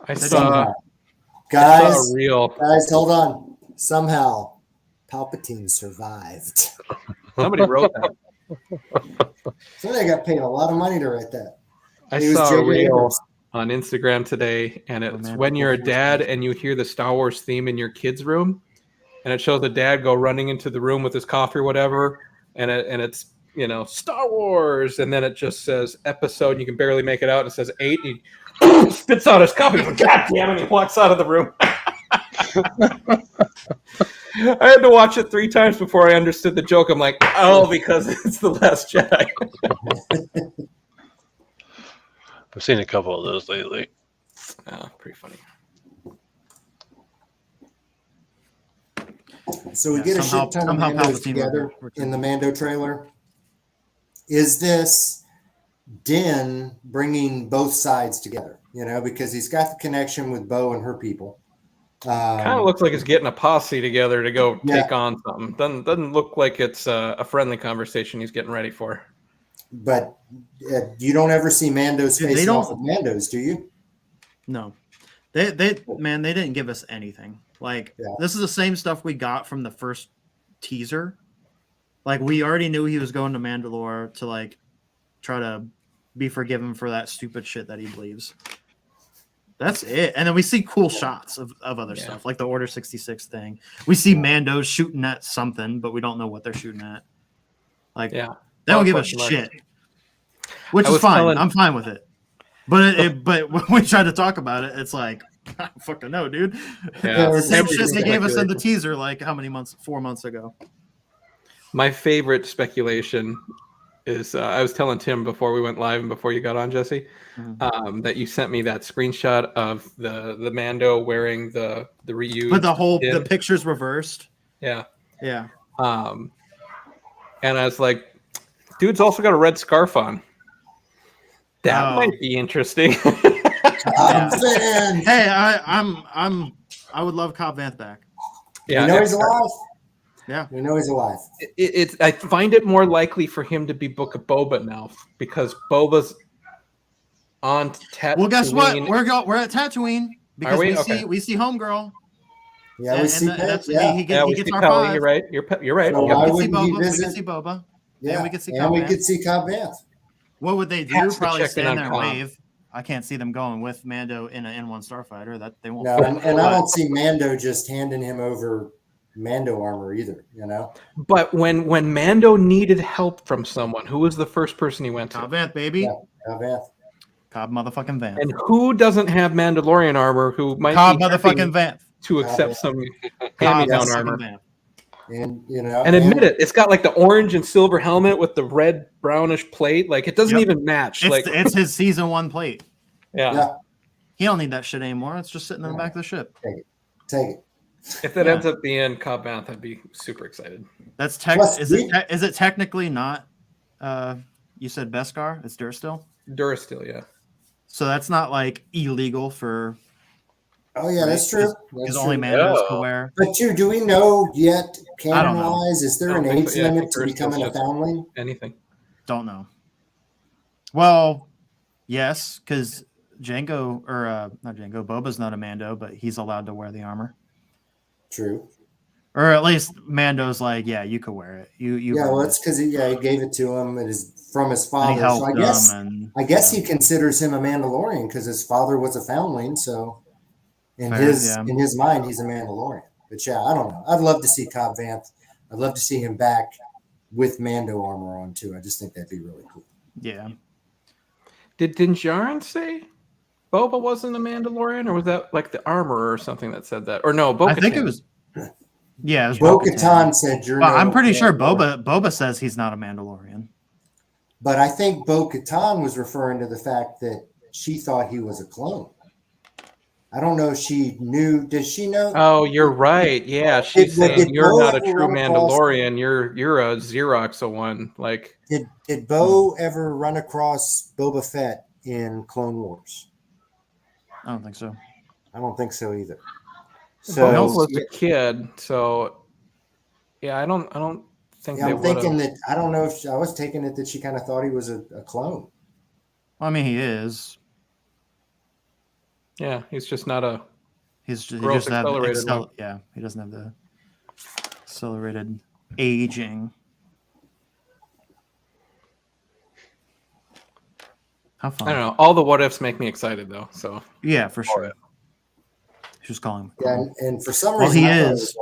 I Somehow. saw Guys, a real. guys, hold on. Somehow, Palpatine survived. Somebody wrote that. Somebody got paid a lot of money to write that. I He was saw a J.J. reel Abrams. on Instagram today, and it's man, when you're a Force dad and you hear the Star Wars theme in your kid's room, and it shows the dad go running into the room with his coffee or whatever, and it's Star Wars, and then it just says episode, and you can barely make it out. It says 8, and he spits out his coffee. God damn it! He walks out of the room. I had to watch it 3 times before I understood the joke. I'm like, oh, because it's The Last Jedi. I've seen a couple of those lately. Oh, pretty funny. So we Yeah, get a somehow- shit ton of somehow Mandos Palpatine together would- in the Mando trailer. Is this Din bringing both sides together? Because he's got the connection with Bo and her people. Kind of looks like it's getting a posse together to go Yeah. take on something. Doesn't look like it's a friendly conversation he's getting ready for. But you don't ever see Mandos Dude, they facing don't- off with Mandos, do you? no. They man, they didn't give us anything. Like this is the same stuff we got from the first teaser. Like we already knew he was going to Mandalore to like try to be forgiven for that stupid shit that he believes. That's it. And then we see cool shots of other stuff, like the Order 66 thing. We see Mando shooting at something, but we don't know what they're shooting at. Like, they don't give a shit. Which is fine. I'm fine with it. But but when we try to talk about it, it's like, I don't fucking know, dude. Yeah, same shit they gave us in the teaser, like how many months? 4 months ago. My favorite speculation is I was telling Tim before we went live and before you got on, Jesse, that you sent me that screenshot of the Mando wearing the reused. But the picture's reversed. Yeah. Yeah. And I was like, dude's also got a red scarf on. That might be interesting. Hey, I would love Cobb Vanth back. Yeah, we know he's alive. Yeah, we know he's alive. I find it more likely for him to be Book of Boba now because Boba's on Tatooine. Well, guess what? We're at Tatooine because we see Homegirl. Yeah, we see Pet. He gets our 5. You're right. You're right. So we can see Boba. Yeah, and we could see Cobb Vanth. What would they do? Probably stand there and wave. I can't see them going with Mando in an N1 starfighter. That they won't. No, and I don't see Mando just handing him over Mando armor either. You know. But when Mando needed help from someone, who was the first person he went to? Cobb Vanth, baby. Yeah, Cobb Vanth. Cobb motherfucking Vanth. And who doesn't have Mandalorian armor? Who might Cobb be motherfucking Vanth to accept some hand-me-down armor? Vanth. And you know, and admit it, it's got like the orange and silver helmet with the red brownish plate. Like it doesn't even match. It's his season 1 plate. Yeah. He don't need that shit anymore. It's just sitting in the back of the ship. Take it. If that ends up being Cobb Vanth, I'd be super excited. That's is it technically not? You said Beskar. It's Durstil. Durstil, yeah. So that's not like illegal for. Oh yeah, that's true. Because only Mandos can wear. But do we know yet, canon-wise, is there an age limit to becoming a foundling? Anything? Don't know. Well, yes, because Jango not Jango, Boba's not a Mando, but he's allowed to wear the armor. True. Or at least Mando's like, yeah, you could wear it. You well, it's because he gave it to him. It is from his father. So I guess he considers him a Mandalorian because his father was a foundling. So in his mind, he's a Mandalorian. But yeah, I don't know. I'd love to see Cobb Vanth. I'd love to see him back with Mando armor on too. I just think that'd be really cool. Yeah. Did Din Djarin say Boba wasn't a Mandalorian, or was that like the armor or something that said that? Or no, Bo-Katan. I think it was. Yeah, it was Bo-Katan said you're. Well, I'm pretty sure Boba says he's not a Mandalorian. But I think Bo-Katan was referring to the fact that she thought he was a clone. I don't know if she knew. Does she know? Oh, you're right. Yeah, she's saying you're not a true Mandalorian. You're a Xerox of one. Like, did Bo ever run across Boba Fett in Clone Wars? I don't think so. I don't think so either. So Bo was a kid. So yeah, I don't think. I'm thinking that I don't know if I was taking it that she kind of thought he was a clone. Well, I mean, he is. Yeah, he's just not a. He doesn't have the accelerated aging. How fun! I don't know. All the what ifs make me excited though. So yeah, for sure. She was calling him. Yeah, and for some reason, he is.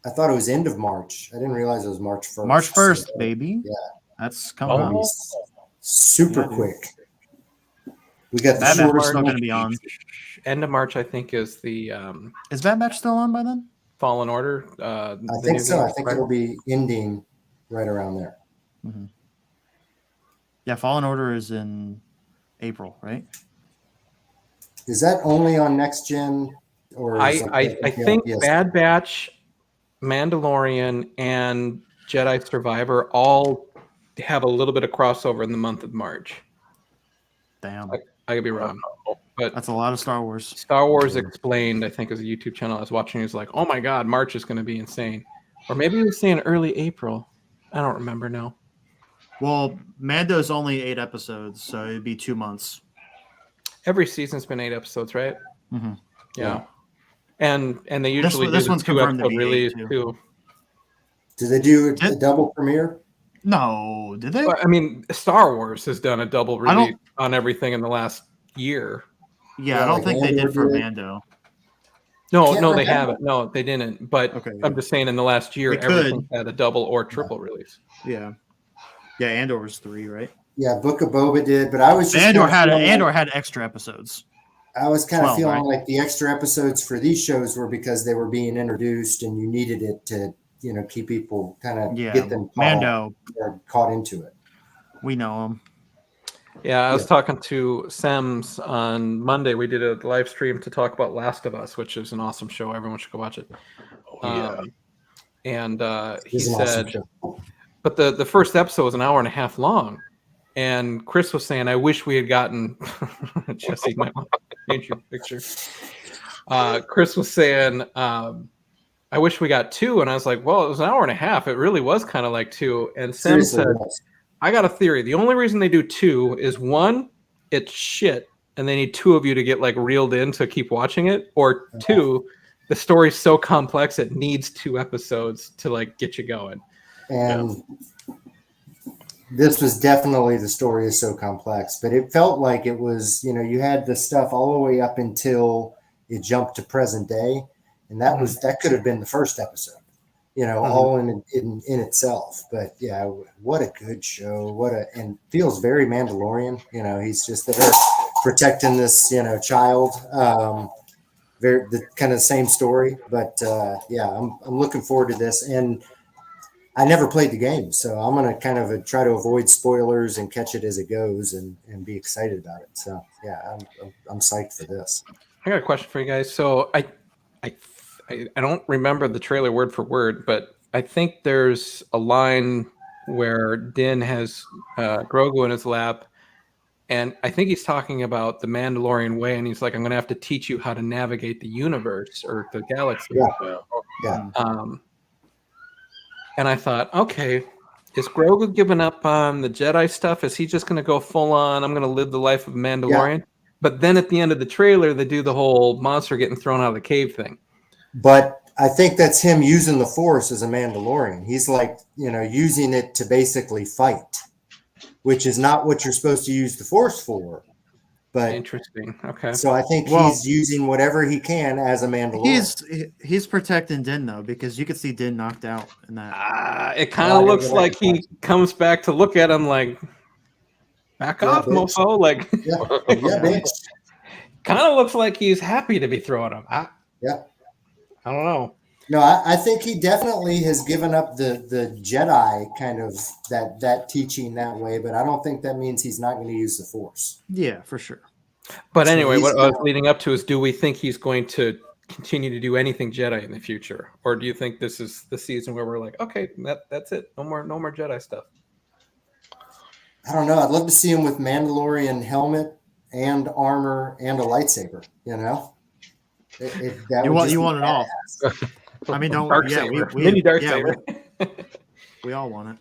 I thought it was end of March. I didn't realize it was March 1st. March 1st, baby. Yeah, that's coming up. Super quick. We got that match still going to be on. End of March, I think, is the. Is that match still on by then? Fallen Order. I think so. I think it'll be ending right around there. Mm-hmm. Yeah, Fallen Order is in April, right? Is that only on Next Gen? Or I think Bad Batch, Mandalorian, and Jedi Survivor all have a little bit of crossover in the month of March. Damn. I could be wrong. But that's a lot of Star Wars. Star Wars Explained, I think, is a YouTube channel I was watching. He was like, oh my God, March is going to be insane. Or maybe he was saying early April. I don't remember now. Well, Mando's only 8 episodes, so it'd be 2 months. Every season's been 8 episodes, right? Mm-hmm. Yeah. And they usually this do one's the confirmed to 2-episode be release 8 too. Do they do a double premiere? No, did they? Well, I mean, Star Wars has done a double I don't- release on everything in the last year. Yeah, I don't like think they Andor did for did. Mando. No, Can't no, they remember. haven't. No, they didn't. But Okay, I'm yeah. just saying, in the last year, They could. everything had a double or triple release. Yeah. Yeah, Andor was 3, right? Yeah, Book of Boba did, but I was just Andor kinda feeling like- had extra episodes. I was kind of 12, feeling right? like the extra episodes for these shows were because they were being introduced and you needed it to, keep people kind of Yeah, get them Mando, caught into it. we know him. Yeah, I was talking to Sams on Monday. We did a live stream to talk about Last of Us, which is an awesome show. Everyone should go watch it. And he It's an awesome said, show. but the first episode was an hour and a half long. And Chris was saying, I wish we had gotten Jesse might want to change your picture. Chris was saying, I wish we got 2. And I was like, well, it was an hour and a half. It really was kind of like 2. And Sam Seriously, said, it was. I got a theory. The only reason they do 2 is 1, it's shit, and they need 2 of you to get like reeled in to keep watching it, or 2, the story's so complex it needs 2 episodes to like get you going. And this was definitely, the story is so complex, but it felt like it was, you had the stuff all the way up until it jumped to present day, and that could have been the first episode. All in itself. But yeah, what a good show. And feels very Mandalorian. He's just there protecting this, child. Very the kind of the same story. But yeah, I'm looking forward to this. And I never played the game, so I'm gonna kind of try to avoid spoilers and catch it as it goes and be excited about it. So yeah, I'm psyched for this. I got a question for you guys. So I don't remember the trailer word for word, but I think there's a line where Din has Grogu in his lap, and I think he's talking about the Mandalorian way, and he's like, I'm going to have to teach you how to navigate the universe or the galaxy. Yeah. And I thought, okay, is Grogu giving up on the Jedi stuff? Is he just going to go full on, I'm going to live the life of a Mandalorian? Yeah. But then at the end of the trailer, they do the whole monster getting thrown out of the cave thing. But I think that's him using the Force as a Mandalorian. He's like, using it to basically fight, which is not what you're supposed to use the Force for. But interesting. Okay. So I think he's using whatever he can as a Mandalorian. He's protecting Din though, because you could see Din knocked out in that. It kind of looks like he comes back to look at him like, back off, bitch. Mofo. Like, bitch. Kind of looks like he's happy to be throwing him. I don't know. No, I think he definitely has given up the Jedi kind of that teaching that way, but I don't think that means he's not going to use the Force. Yeah, for sure. But anyway, what I was leading up to is, do we think he's going to continue to do anything Jedi in the future, or do you think this is the season where we're like, okay, that's it, no more Jedi stuff? I don't know. I'd love to see him with Mandalorian helmet and armor and a lightsaber. You want it all. I mean, don't. Dark saber. Mini dark saber. We all want it.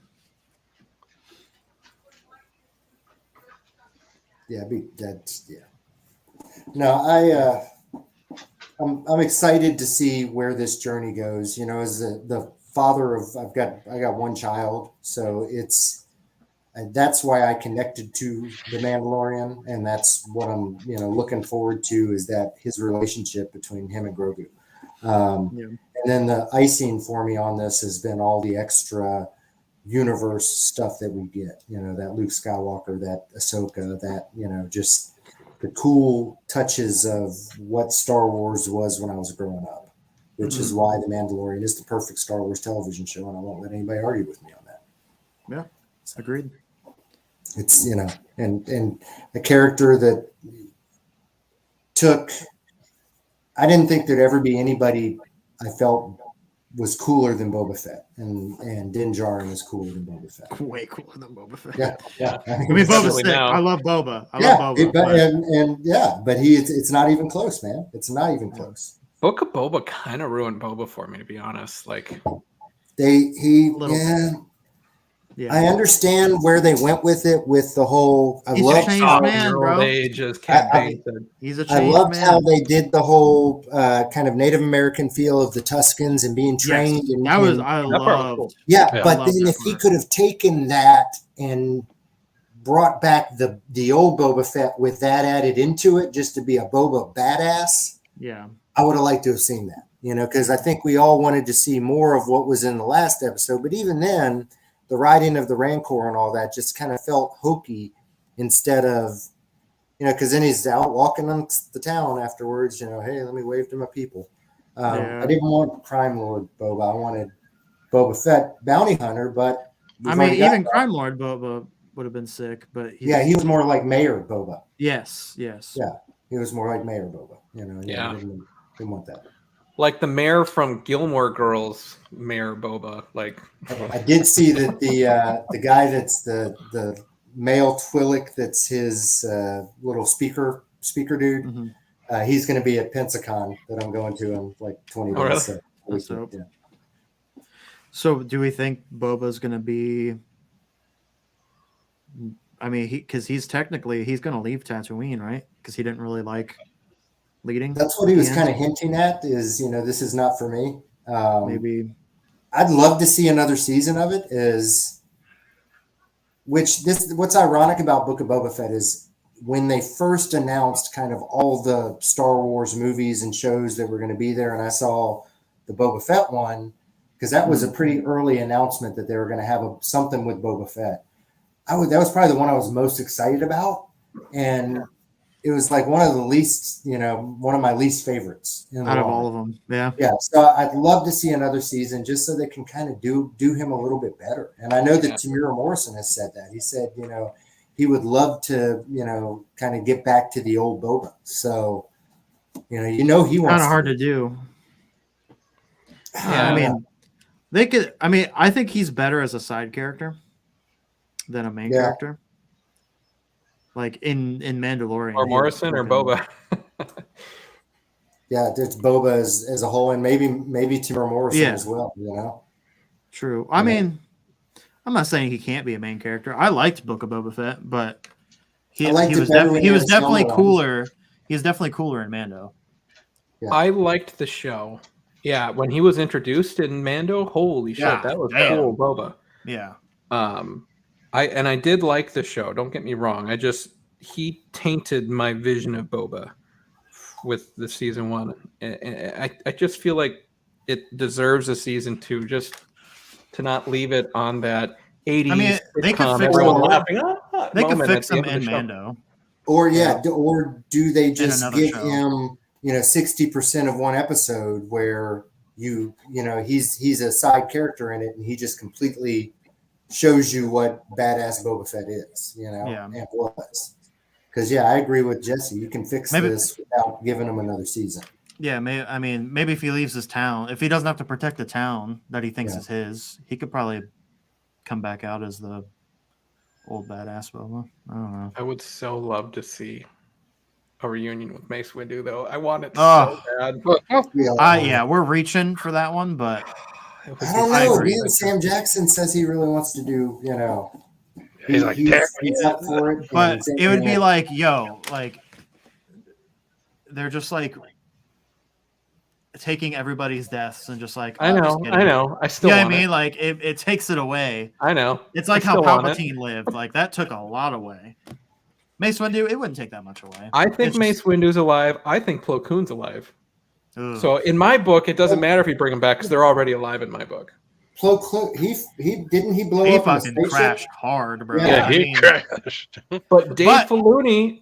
Yeah. No, I'm excited to see where this journey goes. As the father of, I got one child, so that's why I connected to the Mandalorian, and that's what I'm looking forward to, is that his relationship between him and Grogu. And then the icing for me on this has been all the extra universe stuff that we get, that Luke Skywalker, that Ahsoka, that, just the cool touches of what Star Wars was when I was growing up, which is why The Mandalorian is the perfect Star Wars television show. And I won't let anybody argue with me on that. Yeah. Agreed. It's, and a character that I didn't think there'd ever be anybody I felt was cooler than Boba Fett, and Din Djarin is cooler than Boba Fett. Way cooler than Boba Fett. Yeah. I mean, Boba's sick. I love Boba. Love Boba. But it's not even close, man. It's not even close. Book of Boba kind of ruined Boba for me, to be honest. Like, Yeah. I understand where they went with it, with the whole. He's a changed man, Your bro. old age, as Cat Bane said. He's a I changed loved man. how they did the whole kind of Native American feel of the Tuscans and being trained. Yes, And, that was and- I That part was loved. cool. yeah, Yeah. but I love then that if he part. could have taken that and brought back the old Boba Fett with that added into it, just to be a Boba badass, Yeah. I would have liked to have seen that. Because I think we all wanted to see more of what was in the last episode. But even then, the riding of the Rancor and all that just kind of felt hokey instead of, because then he's out walking on the town afterwards, hey, let me wave to my people. Yeah. I didn't want Crime Lord Boba. I wanted Boba Fett, bounty hunter, but I mean, even Crime Lord Boba would have been sick, but he was more like Mayor Boba. Yes. Yeah, he was more like Mayor Boba. Yeah. Didn't want that. Like the mayor from Gilmore Girls, Mayor Boba. Like I did see that the guy that's the male Twi'lek, that's his little speaker dude. Mhm. He's going to be at Pensacon that I'm going to in like 20 days. Oh, really? So, That's dope. yeah. So, do we think Boba's going to be? I mean, because he's going to leave Tatooine, right? Because he didn't really like leading. That's what he was kind of hinting at. Is this is not for me. Maybe. I'd love to see another season of it. What's ironic about Book of Boba Fett is when they first announced kind of all the Star Wars movies and shows that were going to be there, and I saw the Boba Fett one, because that was a pretty early announcement that they were going to have something with Boba Fett. That was probably the one I was most excited about, and it was like one of my least favorites Out of all of them. Yeah. Yeah, so I'd love to see another season just so they can kind of do him a little bit better. And I know that Tamira Morrison has said that. He said, he would love to, kind of get back to the old Boba. So, he wants kind of hard to do. Yeah. I mean, they could. I mean, I think he's better as a side character than a main character. Like in Mandalorian, or Morrison or Boba. Yeah, it's Boba as a whole, and maybe Tamira Morrison as well. True. I mean, I'm not saying he can't be a main character. I liked Book of Boba Fett, but he was definitely cooler. He was definitely cooler in Mando. Yeah. I liked the show. Yeah, when he was introduced in Mando, holy shit, that was cool, Boba. Yeah. I did like the show. Don't get me wrong. He tainted my vision of Boba with the season 1, and I just feel like it deserves a season 2, just to not leave it on that 80s. I mean, they could fix everyone him. laughing. They could fix the him end of in the show. Mando. Or do they just another give show. him 60% of one episode where he's a side character in it, and he just completely shows you what badass Boba Fett is, and was. Because I agree with Jesse. You can fix this without giving him another season. Yeah, maybe if he leaves his town, if he doesn't have to protect the town that he thinks is his, he could probably come back out as the old badass Boba. I don't know. I would so love to see a reunion with Mace Windu, though. I want it so bad. We're reaching for that one, but I don't know. Even Sam Jackson says he really wants to do, He's like, he's up for it. But it would be like, they're just like taking everybody's deaths and just like, I know. I still want I mean, like it takes it away. I know. It's like how Palpatine lived. Like that took a lot away. Mace Windu, it wouldn't take that much away. I think Mace Windu's alive. I think Plo Koon's alive. Ugh. So in my book, it doesn't matter if you bring them back because they're already alive in my book. Plo Koon, he didn't he blow he up? Fucking crashed hard, bro. Yeah, he crashed. But Dave Filoni,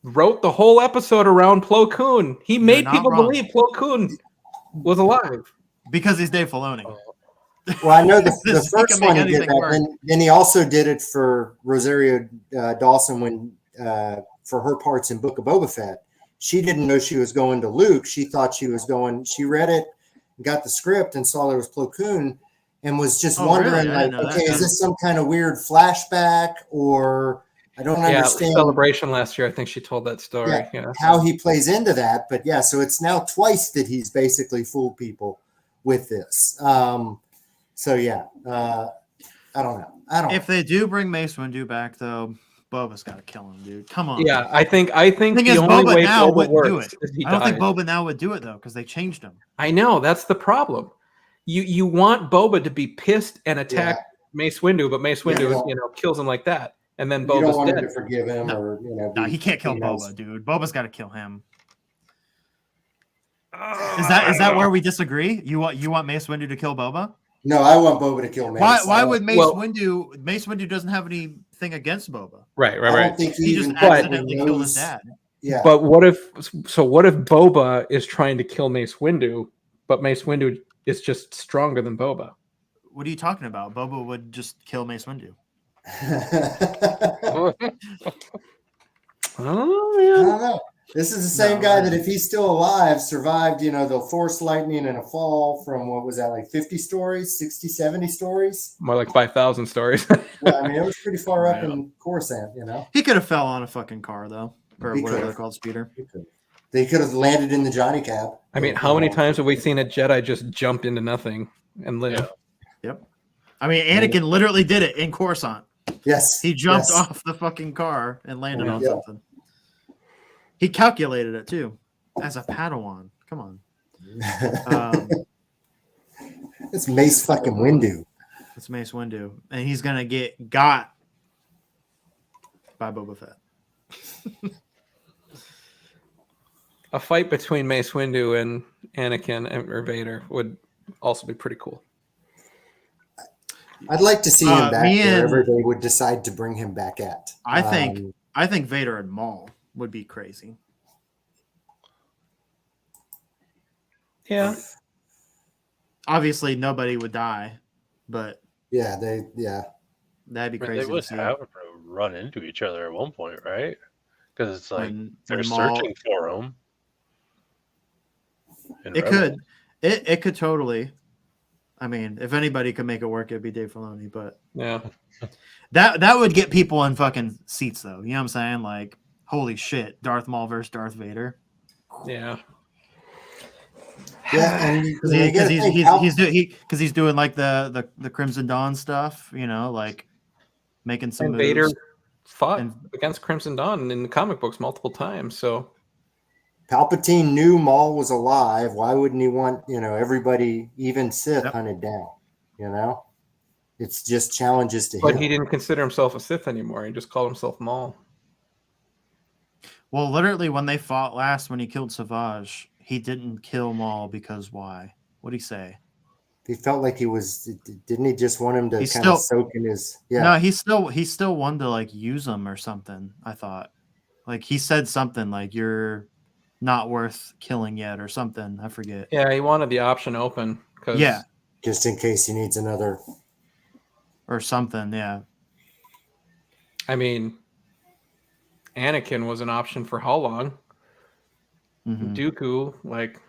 wrote the whole episode around Plo Koon. He made people believe Plo Koon was alive because he's Dave Filoni. Well, I know the first one he did that. Then he also did it for Rosario Dawson when for her parts in Book of Boba Fett. She didn't know she was going to Luke. She thought she was going. She read it, got the script, and saw there was Plo Koon, and was just wondering, really? Okay, is this some kind of weird flashback, or I don't understand. Celebration last year, I think she told that story. How he plays into that, but so it's now twice that he's basically fooled people with this. So yeah, I don't know. If they do bring Mace Windu back, though, Boba's got to kill him, dude. Come on. Yeah, I think Thing the is, only Boba way now Boba wouldn't do works it. is he I don't think dies. Boba now would do it though, because they changed him. I know that's the problem. You want Boba to be pissed and attack Mace Windu, but Mace Windu kills him like that, and then You don't Boba's want him dead. to forgive him, or No, he can't kill Boba, dude. Boba's got to kill him. Is that where we disagree? You want Mace Windu to kill Boba? No, I want Boba to kill Mace. Why would Mace Windu? Mace Windu doesn't have anything against Boba. Right. I don't think He just accidentally killed his dad. Yeah. But what if Boba is trying to kill Mace Windu, but Mace Windu is just stronger than Boba? What are you talking about? Boba would just kill Mace Windu. I don't know, I man. don't know. This is the same guy that, if he's still alive, survived, the Force lightning and a fall from, what was that, like 50 stories, 60, 70 stories? More like 5,000 stories. Yeah, I mean, it was pretty far up in Coruscant, He could have fell on a fucking car, though. Or whatever they're called, speeder. They could have landed in the Johnny Cab. I mean, how many times have we seen a Jedi just jump into nothing and live? Yep. I mean, Anakin literally did it in Coruscant. Yes. He jumped off the fucking car and landed on something. He calculated it too, as a Padawan. Come on. It's Mace fucking Windu. It's Mace Windu, and he's gonna get got by Boba Fett. A fight between Mace Windu and Anakin or Vader would also be pretty cool. I'd like to see him back wherever they would decide to bring him back at. I think Vader and Maul would be crazy. Yeah. Obviously, nobody would die, but that'd be crazy. They would have to run into each other at one point, right? Because it's like they're searching for him. It could totally. I mean, if anybody could make it work, it'd be Dave Filoni. But yeah, that would get people in fucking seats, though. You know what I'm saying? Like, holy shit, Darth Maul versus Darth Vader. Yeah. Yeah, and because he's doing like the Crimson Dawn stuff, like making some moves. Vader fought against Crimson Dawn in the comic books multiple times. So Palpatine knew Maul was alive. Why wouldn't he want everybody, even Sith, hunted down? It's just challenges to him. But he didn't consider himself a Sith anymore. He just called himself Maul. Well, literally, when they fought last, when he killed Savage, he didn't kill Maul because why? What'd he say? He felt like he was. Didn't he just want him to kind of soak in his? Yeah. No, he still wanted to like use him or something. I thought, like he said something like "You're not worth killing yet" or something. I forget. Yeah, he wanted the option open. Just in case he needs another or something. Yeah. I mean, Anakin was an option for how long? Mm-hmm. Dooku, like.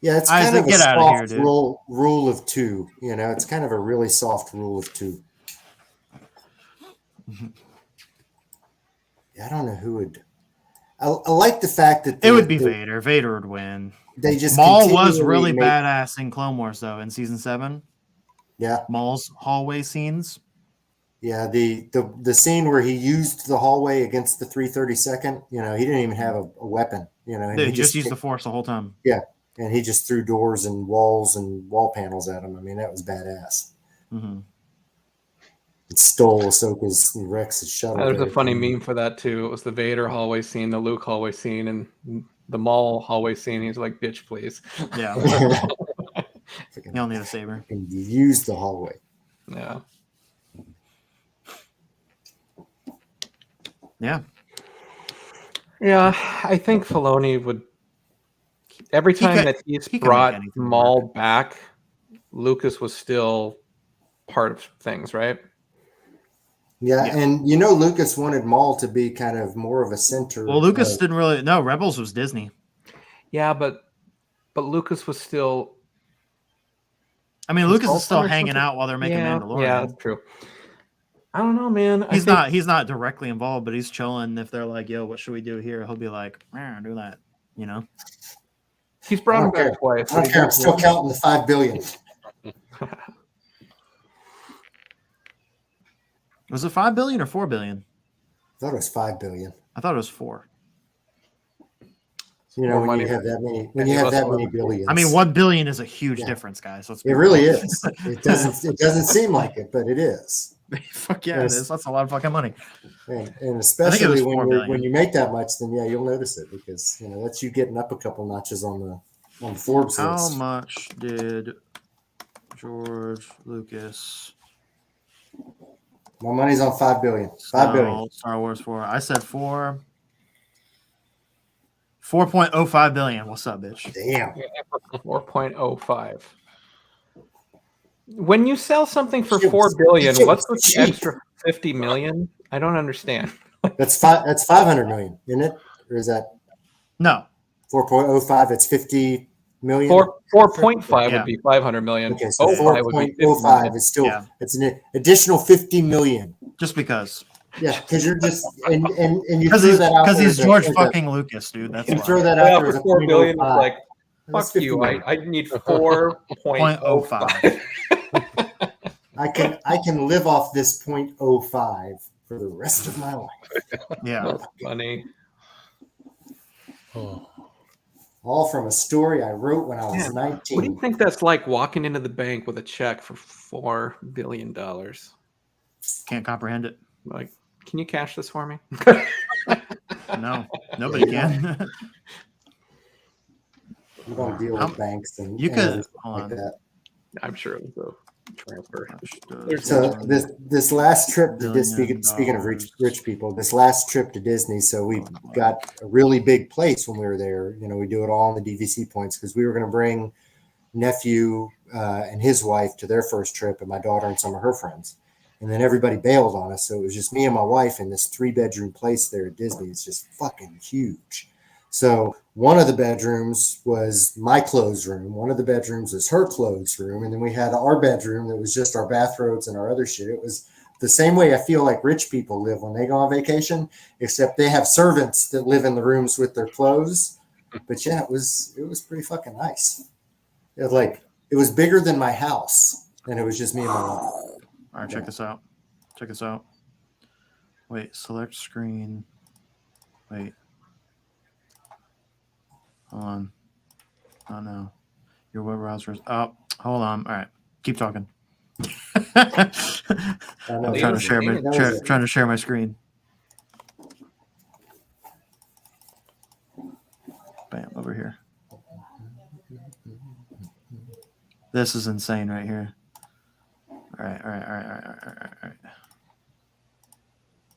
Yeah, it's kind of a soft rule of two. It's kind of a really soft rule of two. Yeah, I don't know who would. I like the fact that it would be Vader. Vader would win. They just Maul was really badass in Clone Wars, though, in season 7. Yeah, Maul's hallway scenes. Yeah, the scene where he used the hallway against the 332nd. He didn't even have a weapon. He just used the Force the whole time. Yeah, and he just threw doors and walls and wall panels at him. I mean, that was badass. Mm-hmm. It stole Ahsoka's Rex's shuttle. There's a funny meme for that too. It was the Vader hallway scene, the Luke hallway scene, and the Maul hallway scene. He's like, "Bitch, please." Yeah. You don't need a saber. And you use the hallway. Yeah. Yeah. Yeah, I think Filoni would. Every time that he's brought Maul back, Lucas was still part of things, right? Yeah, and Lucas wanted Maul to be kind of more of a center. Well, Lucas didn't really. No, Rebels was Disney. Yeah, but Lucas was still. I mean, Lucas is still hanging out while they're making Mandalorian. Yeah, that's true. I don't know, man. He's not directly involved, but he's chilling. If they're like, "Yo, what should we do here?" He'll be like, "Do that," He's brought I him don't care. back twice. I don't care. I'm still counting the 5 billion. Was it 5 billion or 4 billion? I thought it was 5 billion. I thought it was 4. You know, More when money you have for that many, when any you of have us that many left. billions. I mean, 1 billion is a huge Yeah. difference, guys. Let's It really is. It doesn't seem like it, but it is. Fuck yeah, it is. That's a lot of fucking money. And especially $4 billion. when you make that much, then yeah, you'll notice it because you know that's you getting up a couple notches on the Forbes How list. much did George Lucas My money's on 5 billion. 5 billion. sell Star Wars for? I said 4.05 billion. What's up, bitch? Damn. 4.05. When you sell something for Shit, 4 billion, shit, what's with the cheap. extra 50 million? I don't understand. That's 500 million, isn't it? Or is that No. 4.05? It's 50 million. 4.5 Yeah. would be 500 million. Okay, so 05 would be 50 4.05 million. is still Yeah. it's an additional 50 million. Just because. Yeah, because you're just and you Because throw he's, that out there he's as George as fucking Lucas, dude. That's you why. throw that Yeah, out there as for a 4 billion, it's 0.05. like, That's fuck 50 you. million. I need 4.05. I can live off this 0.05 for the rest of my life. Yeah. That's funny. All from a story I wrote when I was Man, 19. What do you think that's like walking into the bank with a check for $4 billion? Can't comprehend it. Like, can you cash this for me? No. Nobody can. You don't deal with banks and You could- everything hold like on. that. I'm sure it was a transfer. So this last trip to $1 speaking of billion. rich people, this last trip to Disney, so we got a really big place when we were there. You know, we do it all on the DVC points because we were going to bring nephew and his wife to their first trip, and my daughter and some of her friends. And then everybody bailed on us, so it was just me and my wife in this 3-bedroom place there at Disney. It's just fucking huge. So one of the bedrooms was my clothes room. One of the bedrooms was her clothes room. And then we had our bedroom that was just our bathrobes and our other shit. It was the same way I feel like rich people live when they go on vacation, except they have servants that live in the rooms with their clothes. But yeah, it was pretty fucking nice. It was bigger than my house, and it was just me and my wife. All right, check this out. Check this out. Wait, select screen. Wait. Hold on. Oh no. Your web browser is up. Hold on. All right. Keep talking. I'm trying to share my screen. Bam, over here. This is insane right here. All right.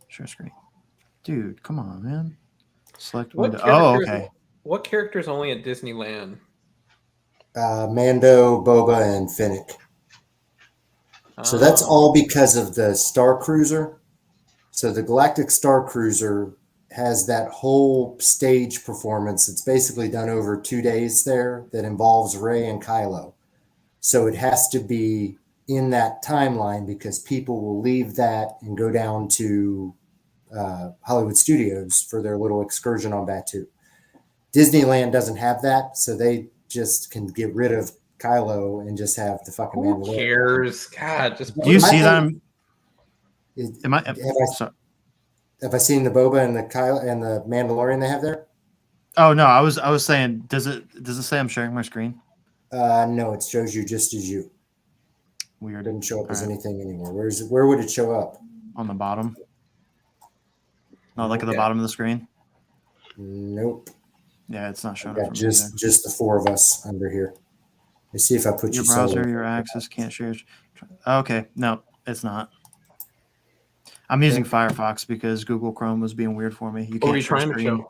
Share screen. Dude, come on, man. Select window. Oh, okay. What characters only at Disneyland? Mando, Boba, and Finnick. So that's all because of the Star Cruiser. So the Galactic Star Cruiser has that whole stage performance. It's basically done over 2 days there that involves Rey and Kylo. So it has to be in that timeline because people will leave that and go down to Hollywood Studios for their little excursion on Batuu. Disneyland doesn't have that, so they just can get rid of Kylo and just have the fucking Who Mandalorian. cares? God, just Do you see that? Have I seen the Boba and the Kylo and the Mandalorian they have there? Oh no, I was saying, does it say I'm sharing my screen? No, it shows you just as you. Weird. It didn't show up as All right. anything anywhere. Where would it show up? On the bottom. No, like at the bottom of the screen. Nope. Yeah, it's not I've showing got up for me either. just the 4 of us under here. Let's see if I put Your you browser, solo. your access can't share. Okay, no, it's not. I'm using Firefox because Google Chrome was being weird for me. You What can't were you share trying to screen.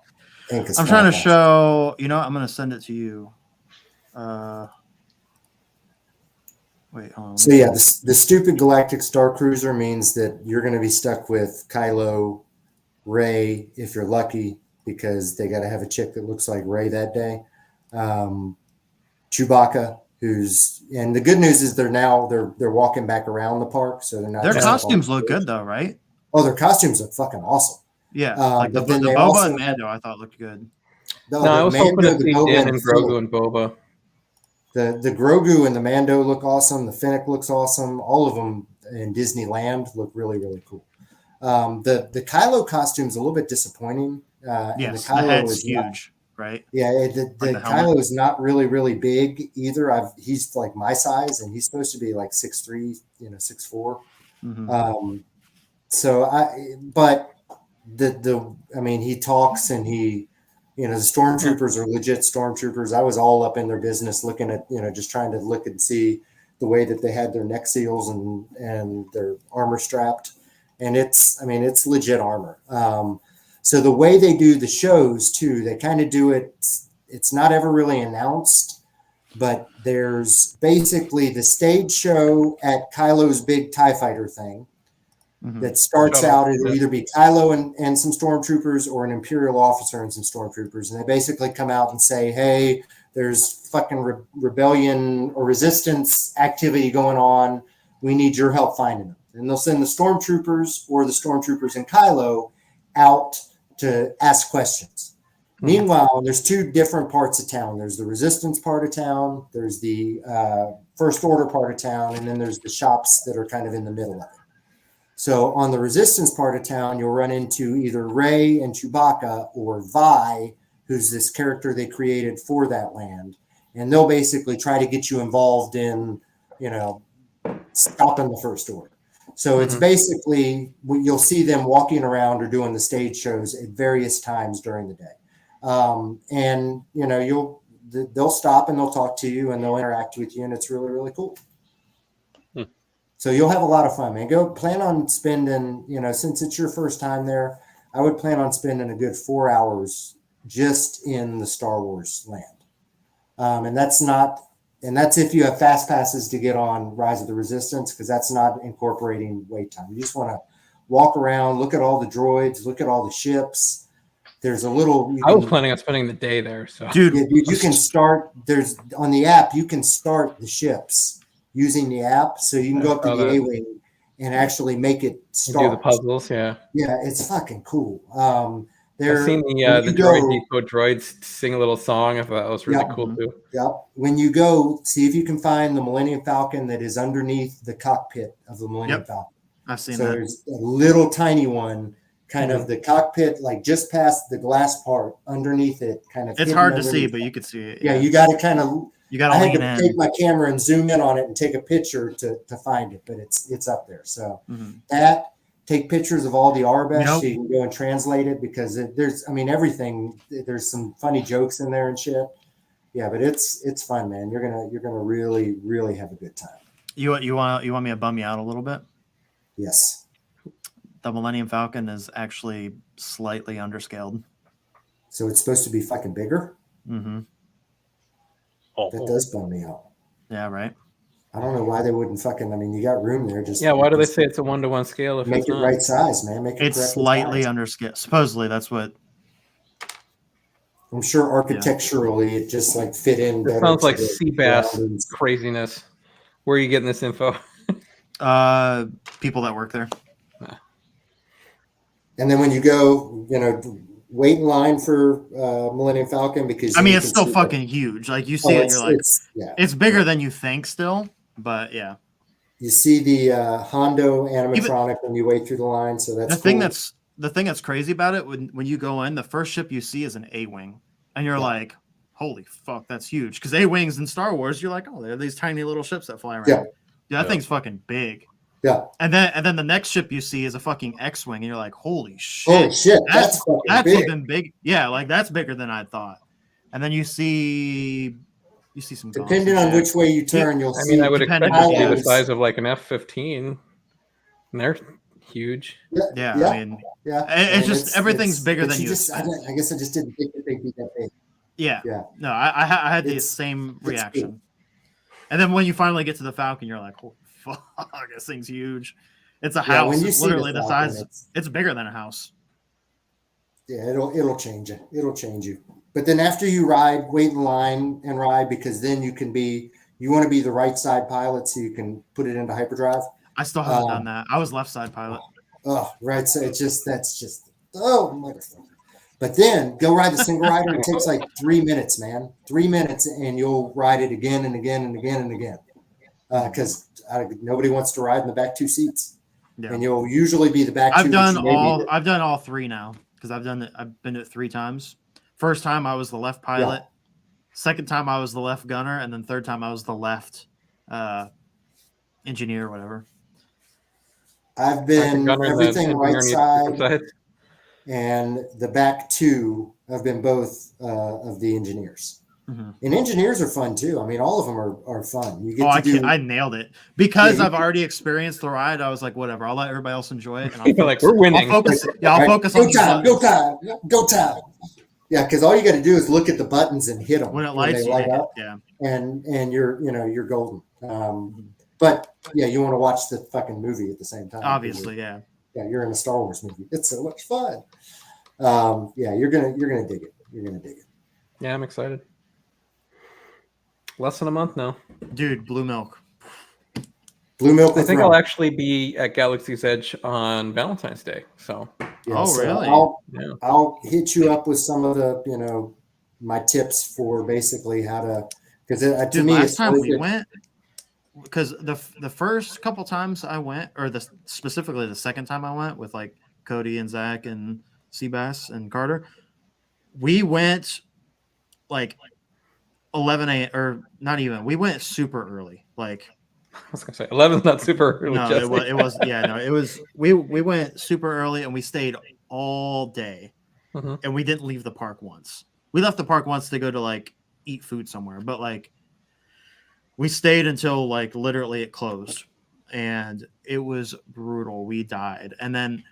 show? I'm trying to show. You know, I'm going to send it to you. Wait, hold on. So yeah, the stupid Galactic Star Cruiser means that you're going to be stuck with Kylo, Rey, if you're lucky, because they got to have a chick that looks like Rey that day. Chewbacca, and the good news is they're walking back around the park, so they're not. Their just costumes on look good though, right? Oh, their costumes look fucking awesome. Yeah, like the but then Boba they also and Mando, I thought looked good. No, I was hoping to see Din and Grogu Fennec. and Boba. The Grogu and the Mando look awesome. The Fennec looks awesome. All of them in Disneyland look really, really cool. The Kylo costume's a little bit disappointing. Yes, and the Kylo head's is huge, right? Yeah, the Kylo is not really, really big either. He's like my size, and he's supposed to be like 6'3", 6'4". Mm-hmm. But I mean, he talks and the stormtroopers are legit stormtroopers. I was all up in their business looking at, just trying to look and see the way that they had their neck seals and their armor strapped. And it's legit armor. So the way they do the shows too, they kind of do it. It's not ever really announced, but there's basically the stage show at Kylo's big TIE fighter thing. Mm-hmm. That starts out, it'll either be Kylo and some stormtroopers or an Imperial officer and some stormtroopers. And they basically come out and say, hey, there's fucking rebellion or resistance activity going on. We need your help finding them. And they'll send the stormtroopers or the stormtroopers and Kylo out to ask questions. Mm-hmm. Meanwhile, there's two different parts of town. There's the resistance part of town. There's the first order part of town. And then there's the shops that are kind of in the middle of it. So on the resistance part of town, you'll run into either Rey and Chewbacca or Vi, who's this character they created for that land. And they'll basically try to get you involved in, stopping the First Order. So it's basically, you'll see them walking around or doing the stage shows at various times during the day. And, they'll stop and they'll talk to you and they'll interact with you. And it's really, really cool. So you'll have a lot of fun, man. Go plan on spending, since it's your first time there, I would plan on spending a good 4 hours just in the Star Wars land. And that's if you have fast passes to get on Rise of the Resistance, because that's not incorporating wait time. You just want to walk around, look at all the droids, look at all the ships. There's a little. I was planning on spending the day there. So, dude, you can start. There's on the app. You can start the ships using the app, so you can go up to the A-wing and actually make it start. Do the puzzles, yeah. Yeah, it's fucking cool. I've seen the Droid Depot droids sing a little song. I thought that was really cool too. Yep. When you go, see if you can find the Millennium Falcon that is underneath the cockpit of the Millennium Falcon. I've seen that. So there's a little tiny one, kind of the cockpit, like just past the glass part, underneath it, kind of. It's hard to see, but you can see it. Yeah, you got to kind of. You got to I had to take my camera and zoom in on it and take a picture to find it, but it's up there. So take pictures of all the Arbesh so you can go and translate it, because there's everything. There's some funny jokes in there and shit. Yeah, but it's fun, man. You're gonna really, really have a good time. You want me to bum you out a little bit? Yes. The Millennium Falcon is actually slightly underscaled. So it's supposed to be fucking bigger? Mm-hmm. That does bum me out. Yeah, right. I don't know why they wouldn't fucking. You got room there. Just why do they say it's a 1-to-1 scale? If make it right size, man. Make it. It's slightly underscaled. Supposedly, that's what. I'm sure architecturally it just fit in. It sounds like Seabass craziness. Where are you getting this info? People that work there. And then when you go, wait in line for Millennium Falcon, because it's still fucking huge. Like you see it, you're like, it's bigger than you think still, but yeah. You see the Hondo animatronic when you wait through the line, so that's the thing that's crazy about it. When you go in, the first ship you see is an A-wing, and you're like, holy fuck, that's huge. Because A-wings in Star Wars, you're like, oh, they're these tiny little ships that fly around. Yeah, that thing's fucking big. Yeah. And then the next ship you see is a fucking X-wing, and you're like, holy shit. Holy shit, that's big. Even big. Yeah, like that's bigger than I thought. And then you see some. Depending on which way you turn, you'll see. I would expect it to be the size of like an F-15. And they're huge. Yeah. It's just everything's bigger than you expect. I guess I just didn't think that they'd be that big. Yeah. No, I had the same reaction. Cool. And then when you finally get to the Falcon, you're like, holy fuck, this thing's huge. It's a house. When you it's literally the size. It's bigger than a house. Yeah, it'll change you. It'll change you. But then after you wait in line and ride, because then you want to be the right side pilot, so you can put it into hyperdrive. I still haven't done that. I was left side pilot. Oh, right. So that's just motherfucker. But then go ride the single rider. It takes like 3 minutes, man. 3 minutes, and you'll ride it again and again and again and again. Because nobody wants to ride in the back two seats, and you'll usually be the back. I've done all three now because I've done it. I've been to it 3 times. First time I was the left pilot. Second time I was the left gunner, and then third time I was the left engineer or whatever. I've been everything right side, and the back two have been both of the engineers. Mm-hmm. And engineers are fun too. I mean, all of them are fun. You get I nailed it because I've already experienced the ride. I was like, whatever, I'll let everybody else enjoy it. And I'll like, we're winning. I'll focus on go time. Yeah, because all you got to do is look at the buttons and hit them when it lights. Light up, and you're golden. But yeah, you want to watch the fucking movie at the same time. Obviously, yeah, you're in a Star Wars movie. It's so much fun. You're gonna dig it. You're gonna dig it. Yeah, I'm excited. Less than a month now, dude. Blue milk. I think I'll actually be at Galaxy's Edge on Valentine's Day. So. Really? I'll hit you up with some of the my tips for basically how to, because to me last time we went, because the first couple times I went, or specifically the second time I went with like Cody and Zach and Seabass and Carter, we went like 11 a.m. or not even. We went super early. Like I was gonna say 11's not super early. No, it was. Yeah, no, it was. We went super early and we stayed all day, and we didn't leave the park once. We left the park once to go to like eat food somewhere, but like we stayed until like literally it closed, and it was brutal. We died, and then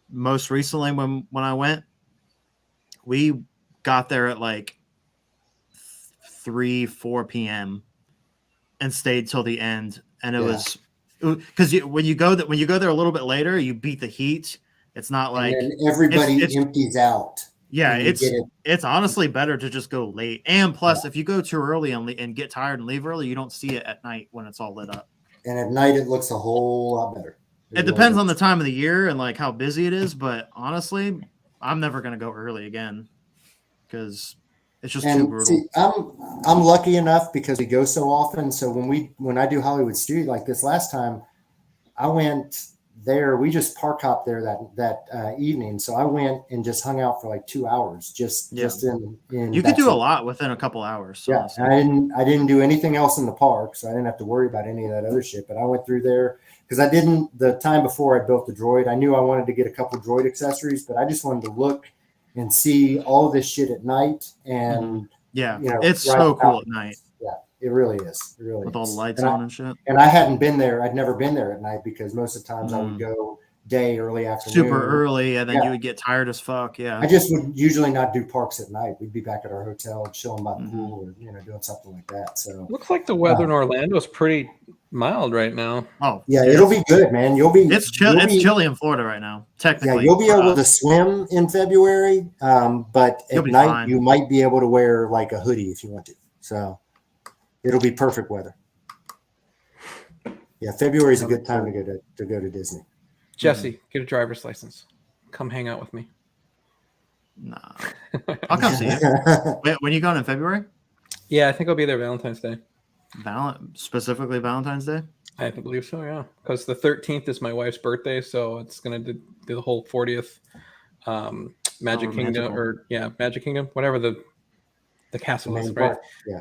most recently when I went, we got there at like 3-4 p.m. and stayed till the end, and it was because when you go there a little bit later, you beat the heat. It's not like everybody empties out. Yeah, it's honestly better to just go late. And plus, if you go too early and get tired and leave early, you don't see it at night when it's all lit up. And at night, it looks a whole lot better. It depends on the time of the year and like how busy it is. But honestly, I'm never gonna go early again because it's just too brutal. See, I'm lucky enough because we go so often. So when I do Hollywood Studio like this last time, I went there. We just park hopped there that evening. So I went and just hung out for like 2 hours. Just in. You could do a lot within a couple hours. So yeah, I didn't do anything else in the park, so I didn't have to worry about any of that other shit. But I went through there because the time before I built the droid, I knew I wanted to get a couple droid accessories, but I just wanted to look and see all of this shit at night. And it's so cool at night. Yeah, it really is. It really with is. all the lights on and shit. And I hadn't been there. I'd never been there at night because most of the times I would go early afternoon. Super early, and then you would get tired as fuck. Yeah. I just would usually not do parks at night. We'd be back at our hotel chilling by the pool or doing something like that. So looks like the weather in Orlando is pretty mild right now. Oh yeah, it'll be good, man. It's chilly in Florida right now. Technically, yeah, you'll be able to swim in February, but at night you might be able to wear like a hoodie if you want to. So it'll be perfect weather. Yeah, February is a good time to go to Disney. Jesse, get a driver's license. Come hang out with me. Nah, I'll come see you. Wait, when you going in February? Yeah, I think I'll be there Valentine's Day. Specifically Valentine's Day? I believe so, yeah. Because the 13th is my wife's birthday, so it's going to do the whole 40th Magic Kingdom, Magic Kingdom, whatever the castle is, right? Yeah.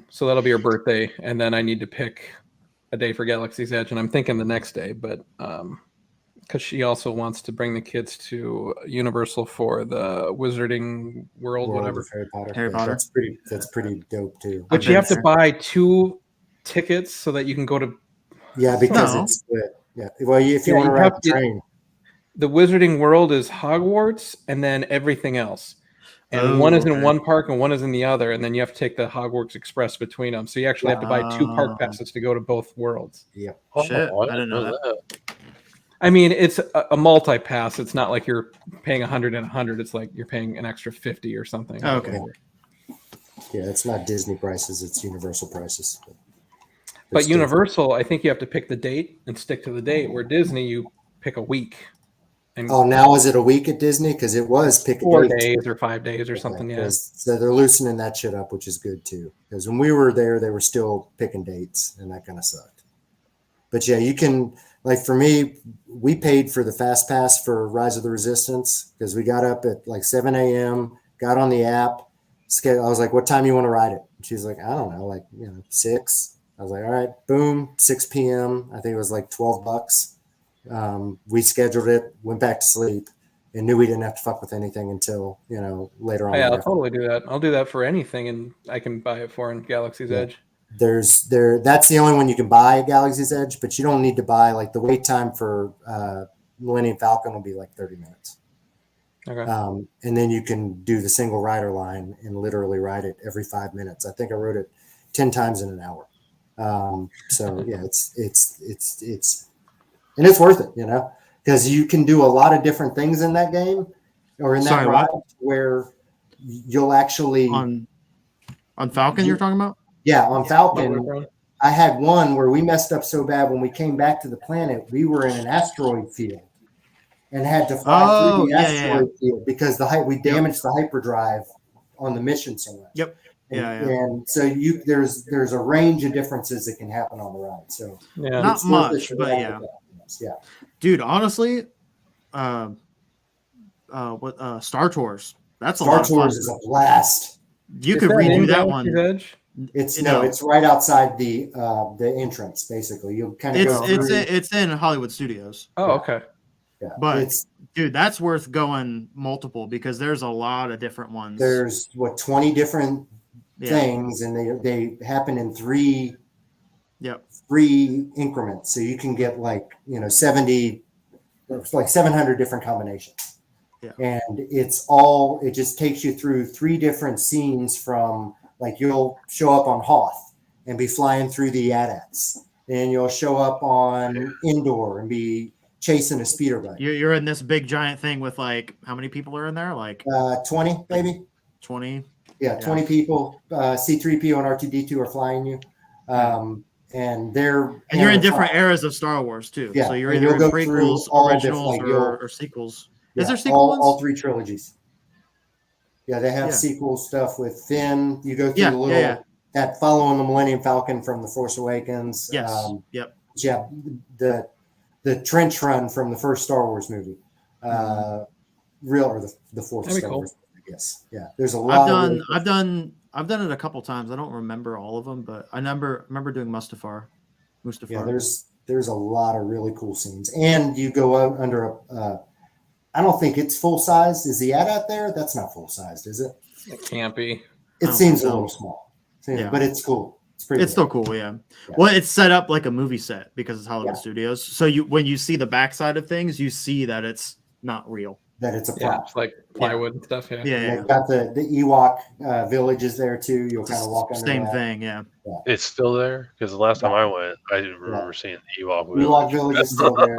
So that'll be her birthday, and then I need to pick a day for Galaxy's Edge, and I'm thinking the next day, but because she also wants to bring the kids to Universal for the Wizarding World, whatever. Harry Potter. That's pretty dope too. But you have to buy 2 tickets so that you can go to. Yeah, because it's split. Yeah, well, if you want to ride the train. The Wizarding World is Hogwarts, and then everything else. And one is in one park and one is in the other, and then you have to take the Hogwarts Express between them. So you actually have to buy 2 park passes to go to both worlds. Yeah. Shit, I didn't know that. I mean, it's a multi-pass. It's not like you're paying 100 and 100. It's like you're paying an extra 50 or something. Oh, okay. Yeah, it's not Disney prices. It's Universal prices. But Universal, I think you have to pick the date and stick to the date, where Disney, you pick a week. And Oh, now is it a week at Disney? Because it was pick a 4 date. days or 5 days or something. Yeah. So they're loosening that shit up, which is good too. Because when we were there, they were still picking dates, and that kind of sucked. But yeah, you can, like for me, we paid for the fast pass for Rise of the Resistance because we got up at like 7 a.m., got on the app. I was like, what time you want to ride it? And she's like, I don't know, like, 6. I was like, all right, boom, 6 p.m. I think it was like $12. We scheduled it, went back to sleep, and knew we didn't have to fuck with anything until, later on. Yeah, I'll totally do that. I'll do that for anything, and I can buy it for in Galaxy's Edge. That's the only one you can buy at Galaxy's Edge, but you don't need to buy, like, the wait time for Millennium Falcon will be like 30 minutes. Okay. And then you can do the single rider line and literally ride it every 5 minutes. I think I rode it 10 times in an hour. So yeah, it's and it's worth it, because you can do a lot of different things in that game or in that ride where you'll actually on Falcon. You're talking about? Yeah, on Falcon. I had one where we messed up so bad when we came back to the planet, we were in an asteroid field and had to fly through the asteroid field because we damaged the hyperdrive on the mission so much. Yep. And so there's a range of differences that can happen on the ride. So not much, but yeah. Dude, honestly, Star Tours. That's a lot of fun. Star Tours is a blast. You could redo that one. Edge? It's right outside the entrance. Basically, you kind of it's in Hollywood Studios. Oh, okay. Yeah, but dude, that's worth going multiple because there's a lot of different ones. There's 20 different things, and they happen in three increments. So you can get 70, like 700 different combinations. Yeah. And it just takes you through 3 different scenes from, like, you'll show up on Hoth and be flying through the AT-ATs. And you'll show up on Endor and be chasing a speeder bike. You're in this big giant thing with, like, how many people are in there? Like 20, maybe. 20. Yeah, 20 people. C-3PO and R2-D2 are flying you. And you're in different eras of Star Wars too. Yeah. So you're either in prequels, originals, or sequels. Yeah, is there sequel ones? All 3 trilogies. Yeah, they have sequel stuff with Finn. You go through the little that following the Millennium Falcon from The Force Awakens. Yes. Yep. Yeah, the trench run from the first Star Wars movie. The fourth Star Wars, I guess. Yeah, there's a lot. I've done it a couple times. I don't remember all of them, but I remember doing Mustafar. Yeah, there's a lot of really cool scenes, and you go out under I don't think it's full size. Is the AT-AT there? That's not full sized, is it? It can't be. It seems a little small. But it's cool. It's still cool, yeah. Well, it's set up like a movie set because it's Hollywood Studios. So when you see the backside of things, you see that it's not real. That it's a prop. It's like plywood and stuff. Yeah. They've got the Ewok villages there too. You'll kind of walk under same that. thing, yeah. It's still there because the last time I went, I remember seeing the Ewok village is still there.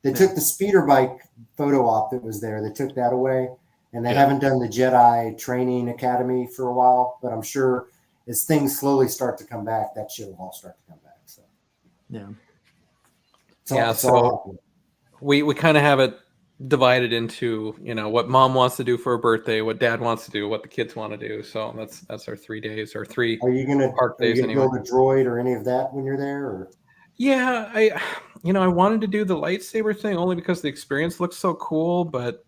They took the speeder bike photo op that was there. They took that away, and they haven't done the Jedi Training Academy for a while. But I'm sure as things slowly start to come back, that shit will all start to come back. So so we kind of have it divided into what mom wants to do for her birthday, what dad wants to do, what the kids want to do. So that's our 3 days or 3. Are you gonna build a droid or any of that when you're there? Or yeah, I wanted to do the lightsaber thing only because the experience looks so cool, but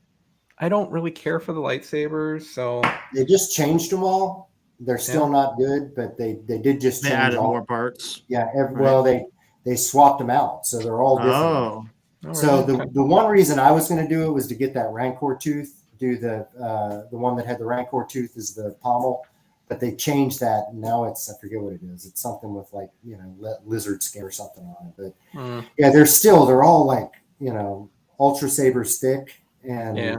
I don't really care for the lightsabers. So they just changed them all. They're still not good, but they did just change added more parts. Yeah, well they swapped them out, so they're all different. Oh. So the one reason I was going to do it was to get that Rancor tooth. Do the one that had the Rancor tooth is the pommel, but they changed that, and now I forget what it is. It's something with like lizard skin or something on it. But they're all like Ultra Sabers thick, and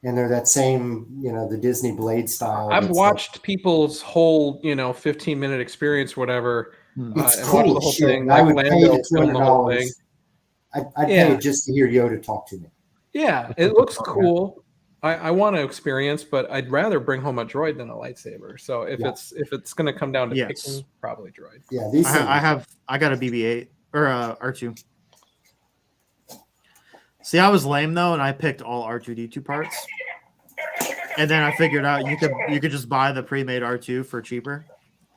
they're that same the Disney Blade style. I've watched people's whole 15-minute experience, whatever. It's cool. The whole thing. I would pay the $200. I'd pay just to hear Yoda talk to me. Yeah, it looks cool. I want to experience, but I'd rather bring home a droid than a lightsaber. So if it's going to come down to picking, probably droid. Yeah, I got a BB-8 or R2. See, I was lame though, and I picked all R2D2 parts, and then I figured out you could just buy the pre-made R2 for cheaper.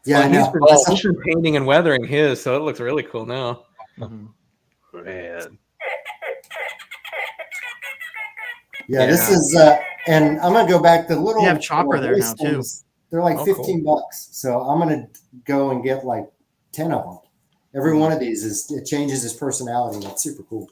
Yeah, I know. He's been painting and weathering his, so it looks really cool now. Mm-hmm. Man. Yeah, this is, and I'm gonna go back to little. You have chopper there now too. They're like $15, so I'm gonna go and get like 10 of them. Every one of these it changes his personality. And it's super cool.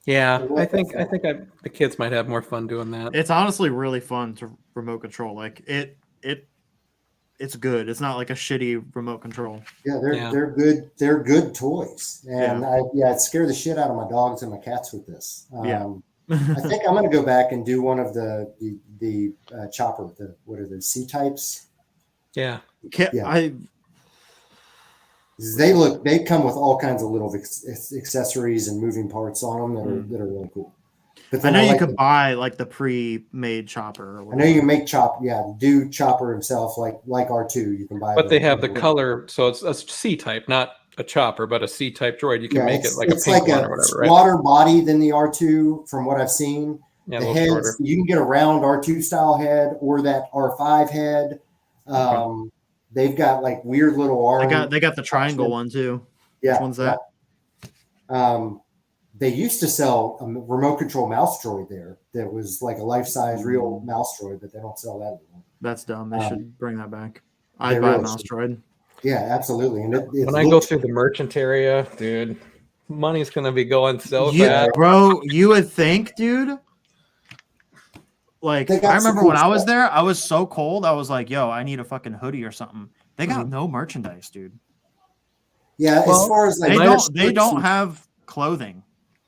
Yeah, I think the kids might have more fun doing that. It's honestly really fun to remote control. Like it's good. It's not like a shitty remote control. Yeah, they're good. They're good toys, and it scared the shit out of my dogs and my cats with this. I think I'm going to go back and do one of the chopper. What are those, C types? Yeah. They come with all kinds of little accessories and moving parts on them that are really cool. But I know you could buy like the pre-made chopper. I know you can make do chopper himself like R2. You can buy. But they have the color, so it's a C type, not a chopper, but a C type droid. You can make it like a pink one or whatever, right? Squatter body than the R2, from what I've seen. Yeah, the heads, you can get a round R2 style head or that R5 head. They've got like weird little arms. They got the triangle one too. Yeah. Which one's that? They used to sell a remote control mouse droid there that was like a life-size real mouse droid, but they don't sell that anymore. That's dumb. They should bring that back. I'd buy a mouse droid. Yeah, absolutely. And when I go through the merchant area, dude, money's gonna be going so fast, bro. You would think, dude. Like, I remember when I was there, I was so cold. I was like, "Yo, I need a fucking hoodie or something." They got no merchandise, dude. Yeah, as far as like they don't have clothing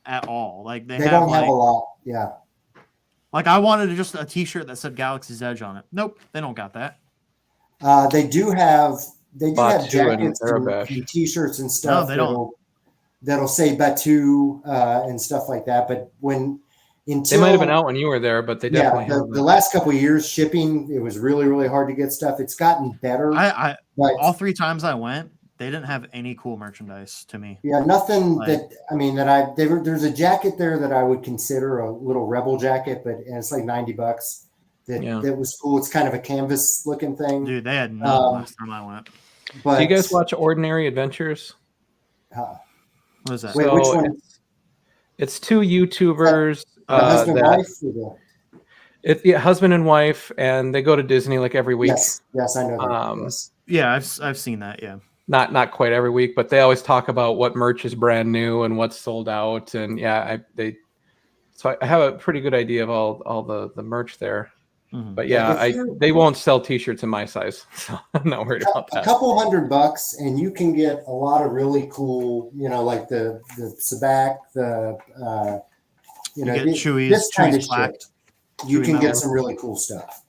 at all. Like they don't have a lot. Yeah. Like I wanted just a T-shirt that said Galaxy's Edge on it. Nope, they don't got that. They do have jackets and T-shirts and stuff. No, that'll say Batu and stuff like that. But they might have been out when you were there, but they definitely the last couple of years shipping, it was really, really hard to get stuff. It's gotten better. All 3 times I went, they didn't have any cool merchandise to me. Yeah, nothing there's a jacket there that I would consider a little rebel jacket, but it's like $90. That was cool. It's kind of a canvas looking thing. Dude, they had none last time I went. But do you guys watch Ordinary Adventures? What is that? Wait, which one? It's 2 YouTubers. Husband and wife? Husband and wife, and they go to Disney like every week. Yes, I know. Yes. Yeah, I've seen that. Yeah, not quite every week, but they always talk about what merch is brand new and what's sold out, and so I have a pretty good idea of all the merch there. Mm-hmm. But they won't sell T-shirts in my size, so I'm not worried about that. A couple $100, and you can get a lot of really cool, like the Sabak, you get Chewie's kind of black. shit. You can get some really cool stuff.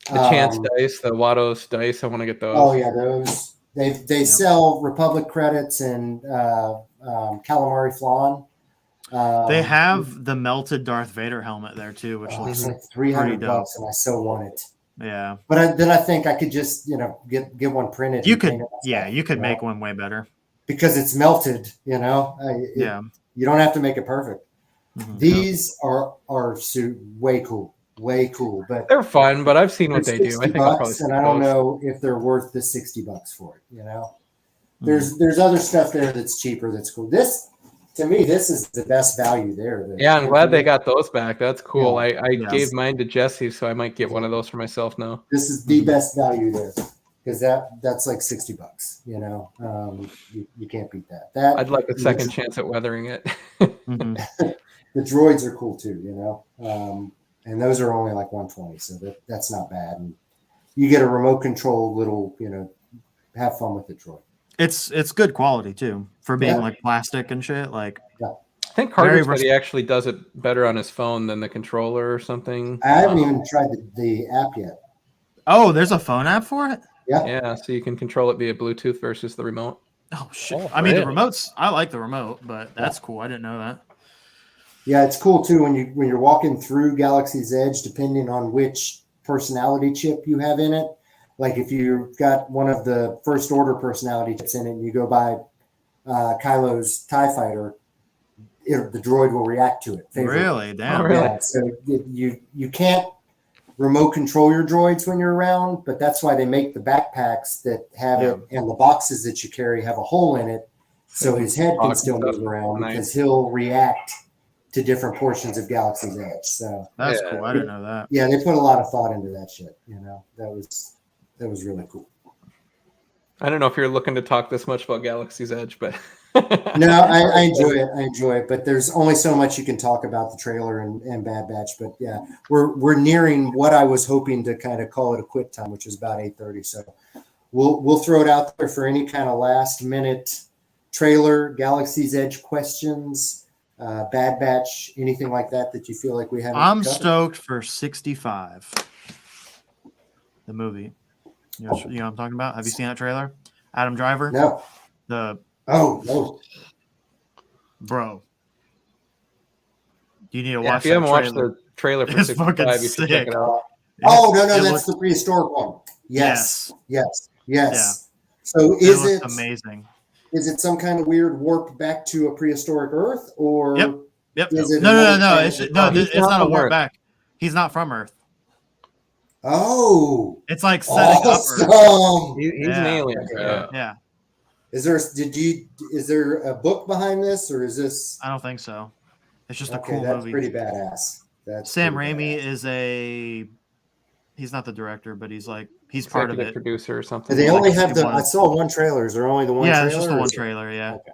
The Chance dice, the Wattos dice. I want to get those. Oh yeah, those. They sell Republic credits and calamari flan. They have the melted Darth Vader helmet there too, which looks like $300, and I so want it. Yeah, but then I think I could just get one printed. You could make one way better because it's melted. You don't have to make it perfect. Mm-hmm. These are way cool, but they're fun. But I've seen what they do. I think I'll probably and I don't know if they're worth the $60 for it. There's other stuff there that's cheaper. That's cool. To me, this is the best value there. Yeah, I'm glad they got those back. That's cool. I gave mine to Jesse, so I might get one of those for myself now. This is the best value there because that's like $60. You can't beat that. I'd like a second chance at weathering it. The droids are cool too, and those are only like $120, so that's not bad. And you get a remote control little, have fun with the droid. It's good quality too for being like plastic and shit. Like, I think Carter said he actually does it better on his phone than the controller or something. I haven't even tried the app yet. Oh, there's a phone app for it? Yeah, so you can control it via Bluetooth versus the remote. Oh shit! I mean, the remotes. I like the remote, but that's cool. I didn't know that. Yeah, it's cool too when you're walking through Galaxy's Edge, depending on which personality chip you have in it. Like if you've got one of the first order personality chips in it, and you go by Kylo's TIE fighter, the droid will react to it favorably. Really? Damn. Oh, really? Yeah, so you can't remote control your droids when you're around, but that's why they make the backpacks that have it, and the boxes that you carry have a hole in it, so his head can still move around because he'll react to different portions of Galaxy's Edge. So That's cool. I didn't know that. yeah, they put a lot of thought into that shit. That was really cool. I don't know if you're looking to talk this much about Galaxy's Edge, but No, I enjoy it. I enjoy it, but there's only so much you can talk about the trailer and Bad Batch. But yeah, we're nearing what I was hoping to kind of call it a quit time, which is about 8:30. So we'll throw it out there for any kind of last minute trailer, Galaxy's Edge questions, Bad Batch, anything like that you feel like we haven't. I'm covered. stoked for 65. The movie. You know what I'm talking about? Have you seen that trailer? Adam Driver? No. No. Bro. You need to watch if you haven't that watched trailer. the trailer for It's 65, fucking you should check it out. Oh, no, that's looks, the prehistoric one. Yes. Yeah. So is it amazing? Is it some kind of weird warp back to a prehistoric Earth, or Yep. is it No. It's not a warp Earth. back. He's not from Earth. Oh, It's like setting up Earth. awesome! He's an alien. Yeah. Is there a book behind this, or is this? I don't think so. It's just a Okay, cool that's movie. pretty badass. That's Sam pretty Raimi badass. he's not the director, but he's part of Executive it. producer or something. They only have one. I saw one trailer. Is there only the one? Yeah, trailer, it's just the or one is it- trailer. Yeah. Okay.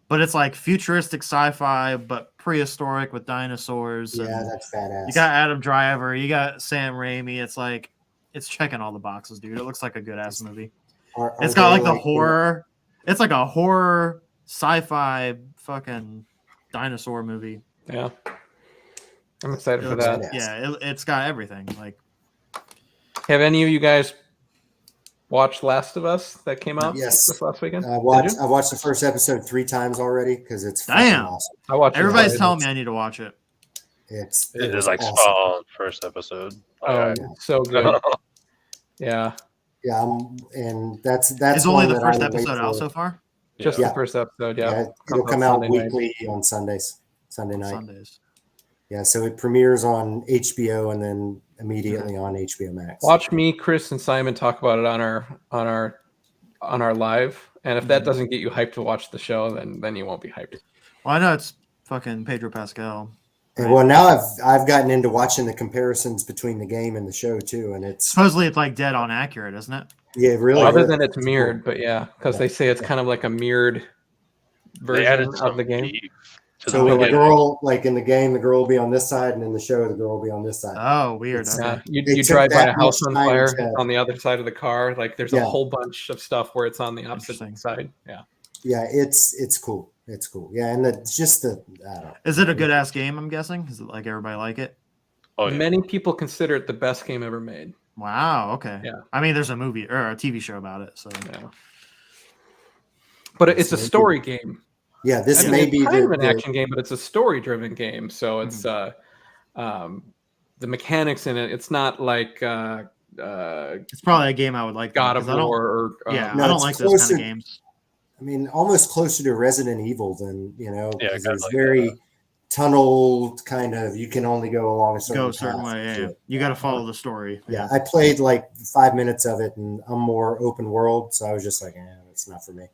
But it's like futuristic sci-fi, but prehistoric with dinosaurs. Yeah, and that's badass. you got Adam Driver, you got Sam Raimi. It's checking all the boxes, dude. It looks like a good ass movie. It's got like the horror. It's like a horror sci-fi fucking dinosaur movie. Yeah. I'm excited for that. badass. Yeah, it's got everything. Like, Have any of you guys watched Last of Us that came out Yes. this last weekend? I watched the first episode 3 times already because it's fucking Damn. awesome. I watched it everybody's twice. telling me I need to watch it. It was is like awesome. spot on first episode. Oh, so good. Yeah. Yeah, and that's Is only one the that I first would wait episode out for. so far? Just Yeah. the first episode, yeah. Yeah, it'll come out Sunday night. weekly on Sunday night. Sundays. Yeah, so it premieres on HBO and then immediately on HBO Max. Watch me, Chris, and Simon talk about it on our live. And if that doesn't get you hyped to watch the show, then you won't be hyped. Well, I know it's fucking Pedro Pascal. And well, now I've gotten into watching the comparisons between the game and the show too, and it's Supposedly it's like dead on accurate, isn't it? yeah, it really. Other is. than it's mirrored, but yeah, because they say it's kind of like a mirrored They added version some of the game. beef to So the the game. girl, like in the game, the girl will be on this side, and in the show, the girl will be on this side. Oh, weird. It's, Okay. Yeah, you They took drive by that a house much on time fire to- on the other side of the car. Like there's Yeah. a whole bunch of stuff where it's on the opposite Interesting. side. Yeah. Yeah, it's cool. It's cool. Yeah, and I don't know. Is it a good ass game? I'm guessing. Is it like everybody like it? Oh, yeah. Many people consider it the best game ever made. Wow. Okay. Yeah. I mean, there's a movie or a TV show about it. So Yeah. But it's a story game. Yeah, this I mean, may it's be kind of an the action game, but it's a story-driven game. So it's the mechanics in it. It's not like it's probably a game I would like. God though, of 'cause I don't- War. Or, Yeah, No, I don't it's like those kind closer- of games. I mean, almost closer to Resident Evil than Yeah, 'cause kinda it's like very tunnel kind of. You can only go along a certain Go a certain path way. to Yeah. it. You got to follow the story. Yeah, I played like 5 minutes of it, and I'm more open world, so I was just like, that's not for me.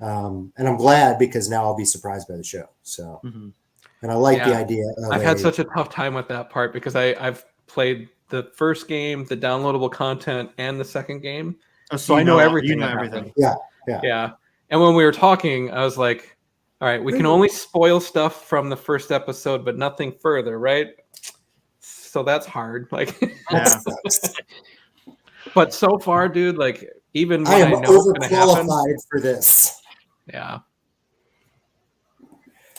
And I'm glad because now I'll be surprised by the show. So, Mhm. and I like the Yeah. idea of I've had such a tough time with that part because I've played the first game, the downloadable content, and the second game. Oh, So I know everything. You know that everything. happened. Yeah. And when we were talking, I was like, all right, we can only spoil stuff from the first episode, but nothing further, right? So that's hard. Like, Yeah. but so far, dude, like even I when am I know it's gonna happen, overqualified for this. yeah.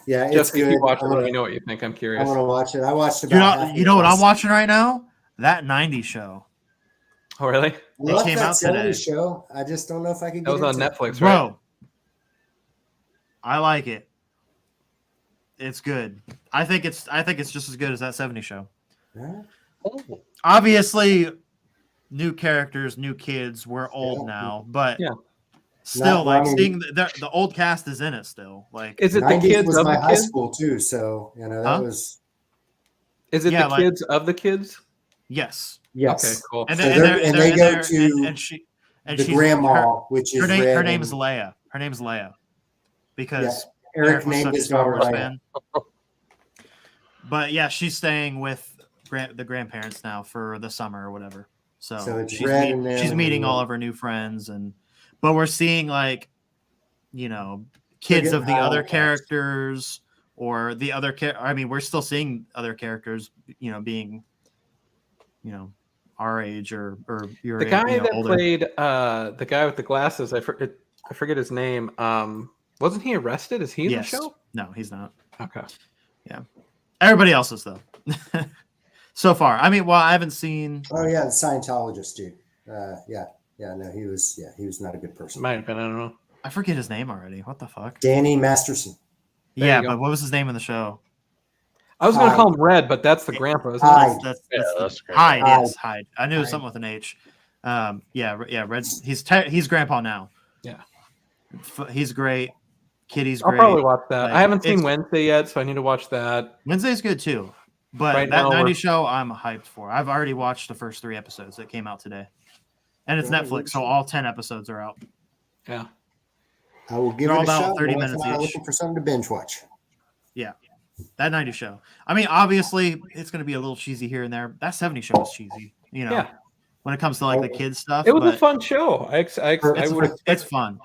Yeah, it's Just if good. you watch it, I'm let gonna, me know what you think. I'm I curious. want to watch it. I watched You about. know, half you the know what I'm episode. watching right now? That 90s show. Oh, really? I love came that out today. 70s show. I just don't know if I can. That get was on into it. Netflix, right? Bro, I like it. It's good. I think it's just as good as that 70s show. Huh? Oh, Obviously, new characters, new kids. We're old Yeah. now, but Yeah. still, Well, I like mean, seeing the old cast is in it still. Like, Is it the 90s kids was of my the high kids? school too, so you know that Huh? was Is it Yeah, the like- kids of the kids? yes, yes. Okay, cool. and So they, they're- and they go to and she and the she's grandma, which is her name. Red. Her name's and- Leia. Her name's Leia because Eric was named such a his Star daughter Wars Leia. fan. But yeah, she's staying with the grandparents now for the summer or whatever. So it's she's, Red and them she's and meeting then- all of her new friends, but we're seeing like, kids of the getting other all cast. characters or the other I mean, we're still seeing other characters, being, our age or your The guy that older. played the guy with the glasses, I forget his name. Wasn't he arrested? Is he in the show? No, he's not. Okay. Everybody else is though. So far, I mean, well, I haven't seen. Oh yeah, the Scientologist dude. No, he was not a good person. Might have been. I don't know. I forget his name already. What the fuck? Danny Masterson. There Yeah, you go. but what was his name in the show? I was going to Hyde. call him Red, but that's the grandpa, isn't Hyde. it? That's great. Hyde. Hyde. Yes, Hyde. I knew it was Hyde. something with an H. Red. He's grandpa now. Yeah. He's great. Kitty's I'll great. probably watch that. Like, I haven't seen it's- Wednesday yet, so I need to watch that. Wednesday's good too. But Right that now 90 we're- show, I'm hyped for. I've already watched the first 3 episodes that came out today, and it's Yeah, Netflix, so all 10 episodes are out. Yeah. I will give They're all it a about shot. 30 Wife minutes and I are each. looking for something to binge watch. That 90 show. I mean, obviously, it's going to be a little cheesy here and there. That 70 show is cheesy. Yeah. When it comes to like the kids stuff. It was a but fun show. I would. It's fun.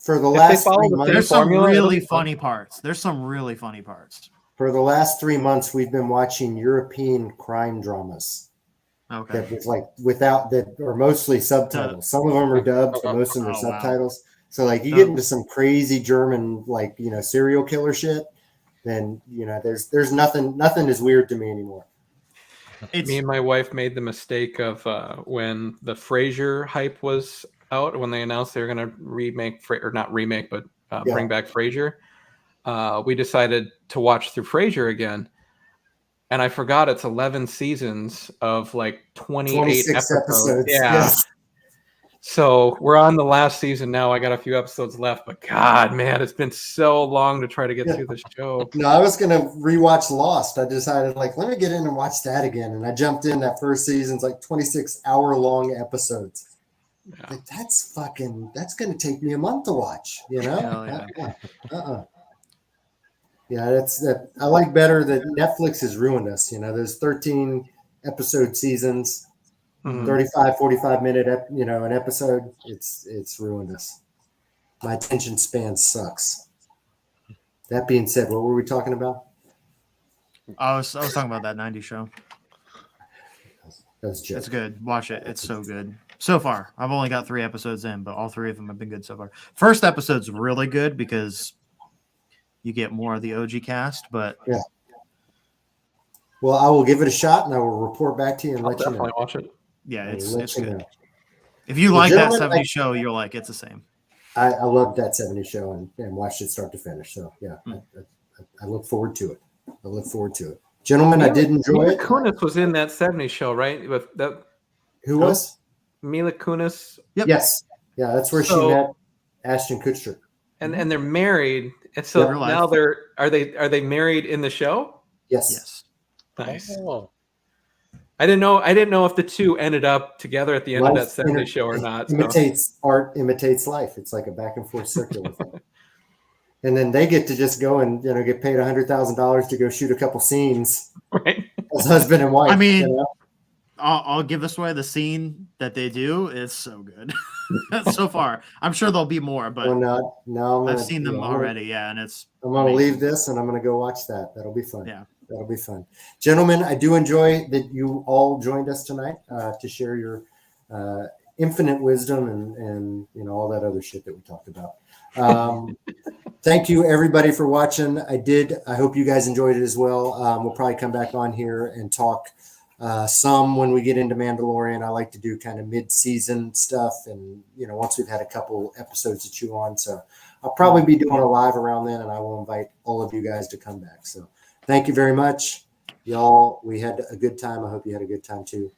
For the If they last follow 3 the months, There's some formula, it'll really be fun. funny parts. There's some really funny parts. for the last 3 months, we've been watching European crime dramas Okay. that was like that are mostly subtitles. Some of them are dubbed, but most of them are Oh, wow. subtitles. So like you get into some crazy German serial killer shit, then there's nothing is weird to me anymore. Me and my wife made the mistake of when the Frasier hype was out, when they announced they were going to bring back Frasier. We decided to watch through Frasier again, and I forgot it's 11 seasons of like 28 26 episodes. Yeah. Yes. So we're on the last season now. I got a few episodes left, but God, man, it's been so long to try to get through this show. No, I was gonna rewatch Lost. I decided let me get in and watch that again, and I jumped in. That first season's like 26-hour-long episodes. Yeah. Like that's gonna take me a month to watch. Hell yeah. Yeah, that. I like better that Netflix has ruined us. Those 13 episode seasons, Mhm. 35, 45-minute, an episode. It's ruined us. My attention span sucks. That being said, what were we talking about? I was talking about that 90 show. That's just It's good. Watch it. It's so good. So far, I've only got 3 episodes in, but all 3 of them have been good so far. First episode's really good because you get more of the OG cast, but Well, I will give it a shot, and I will report back to you and I'll let you know. definitely watch it. yeah, I will it's let you good. know. If you Well, like that gentlemen, 70s show, you're like, it's the same. I loved that 70 show and watched it start to finish. So yeah, I look forward to it. Gentlemen, I did enjoy Mila it. Kunis was in that 70s show, right? With that Who was? Mila Kunis, Yep. Yes. Yeah, that's where So- she met Ashton Kutcher. and they're married, and so Real life. now are they married in the show? Yes. Yes. Nice. Oh, I didn't know if the two ended up together at the end of that Life 70s show or not. So. Art imitates life. It's like a back and forth circular thing. And then they get to just go and get paid $100,000 to go shoot a couple scenes Right. as husband and wife. I mean, I'll give this away. The scene that they do is so good so far. I'm sure there'll be more, but no, I've seen them already. Yeah, and it's I'm going to amazing. leave this and I'm going to go watch that. That'll be fun. Yeah. That'll be fun. Gentlemen, I do enjoy that you all joined us tonight to share your infinite wisdom and all that other shit that we talked about. Thank you everybody for watching. I hope you guys enjoyed it as well. We'll probably come back on here and talk some when we get into Mandalorian. I like to do kind of mid-season stuff and once we've had a couple episodes to chew on. So I'll probably be doing a live around then, and I will invite all of you guys to come back. So thank you very much, y'all. We had a good time. I hope you had a good time too.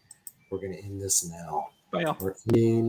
We're going to end this now. Bye, y'all. We're ending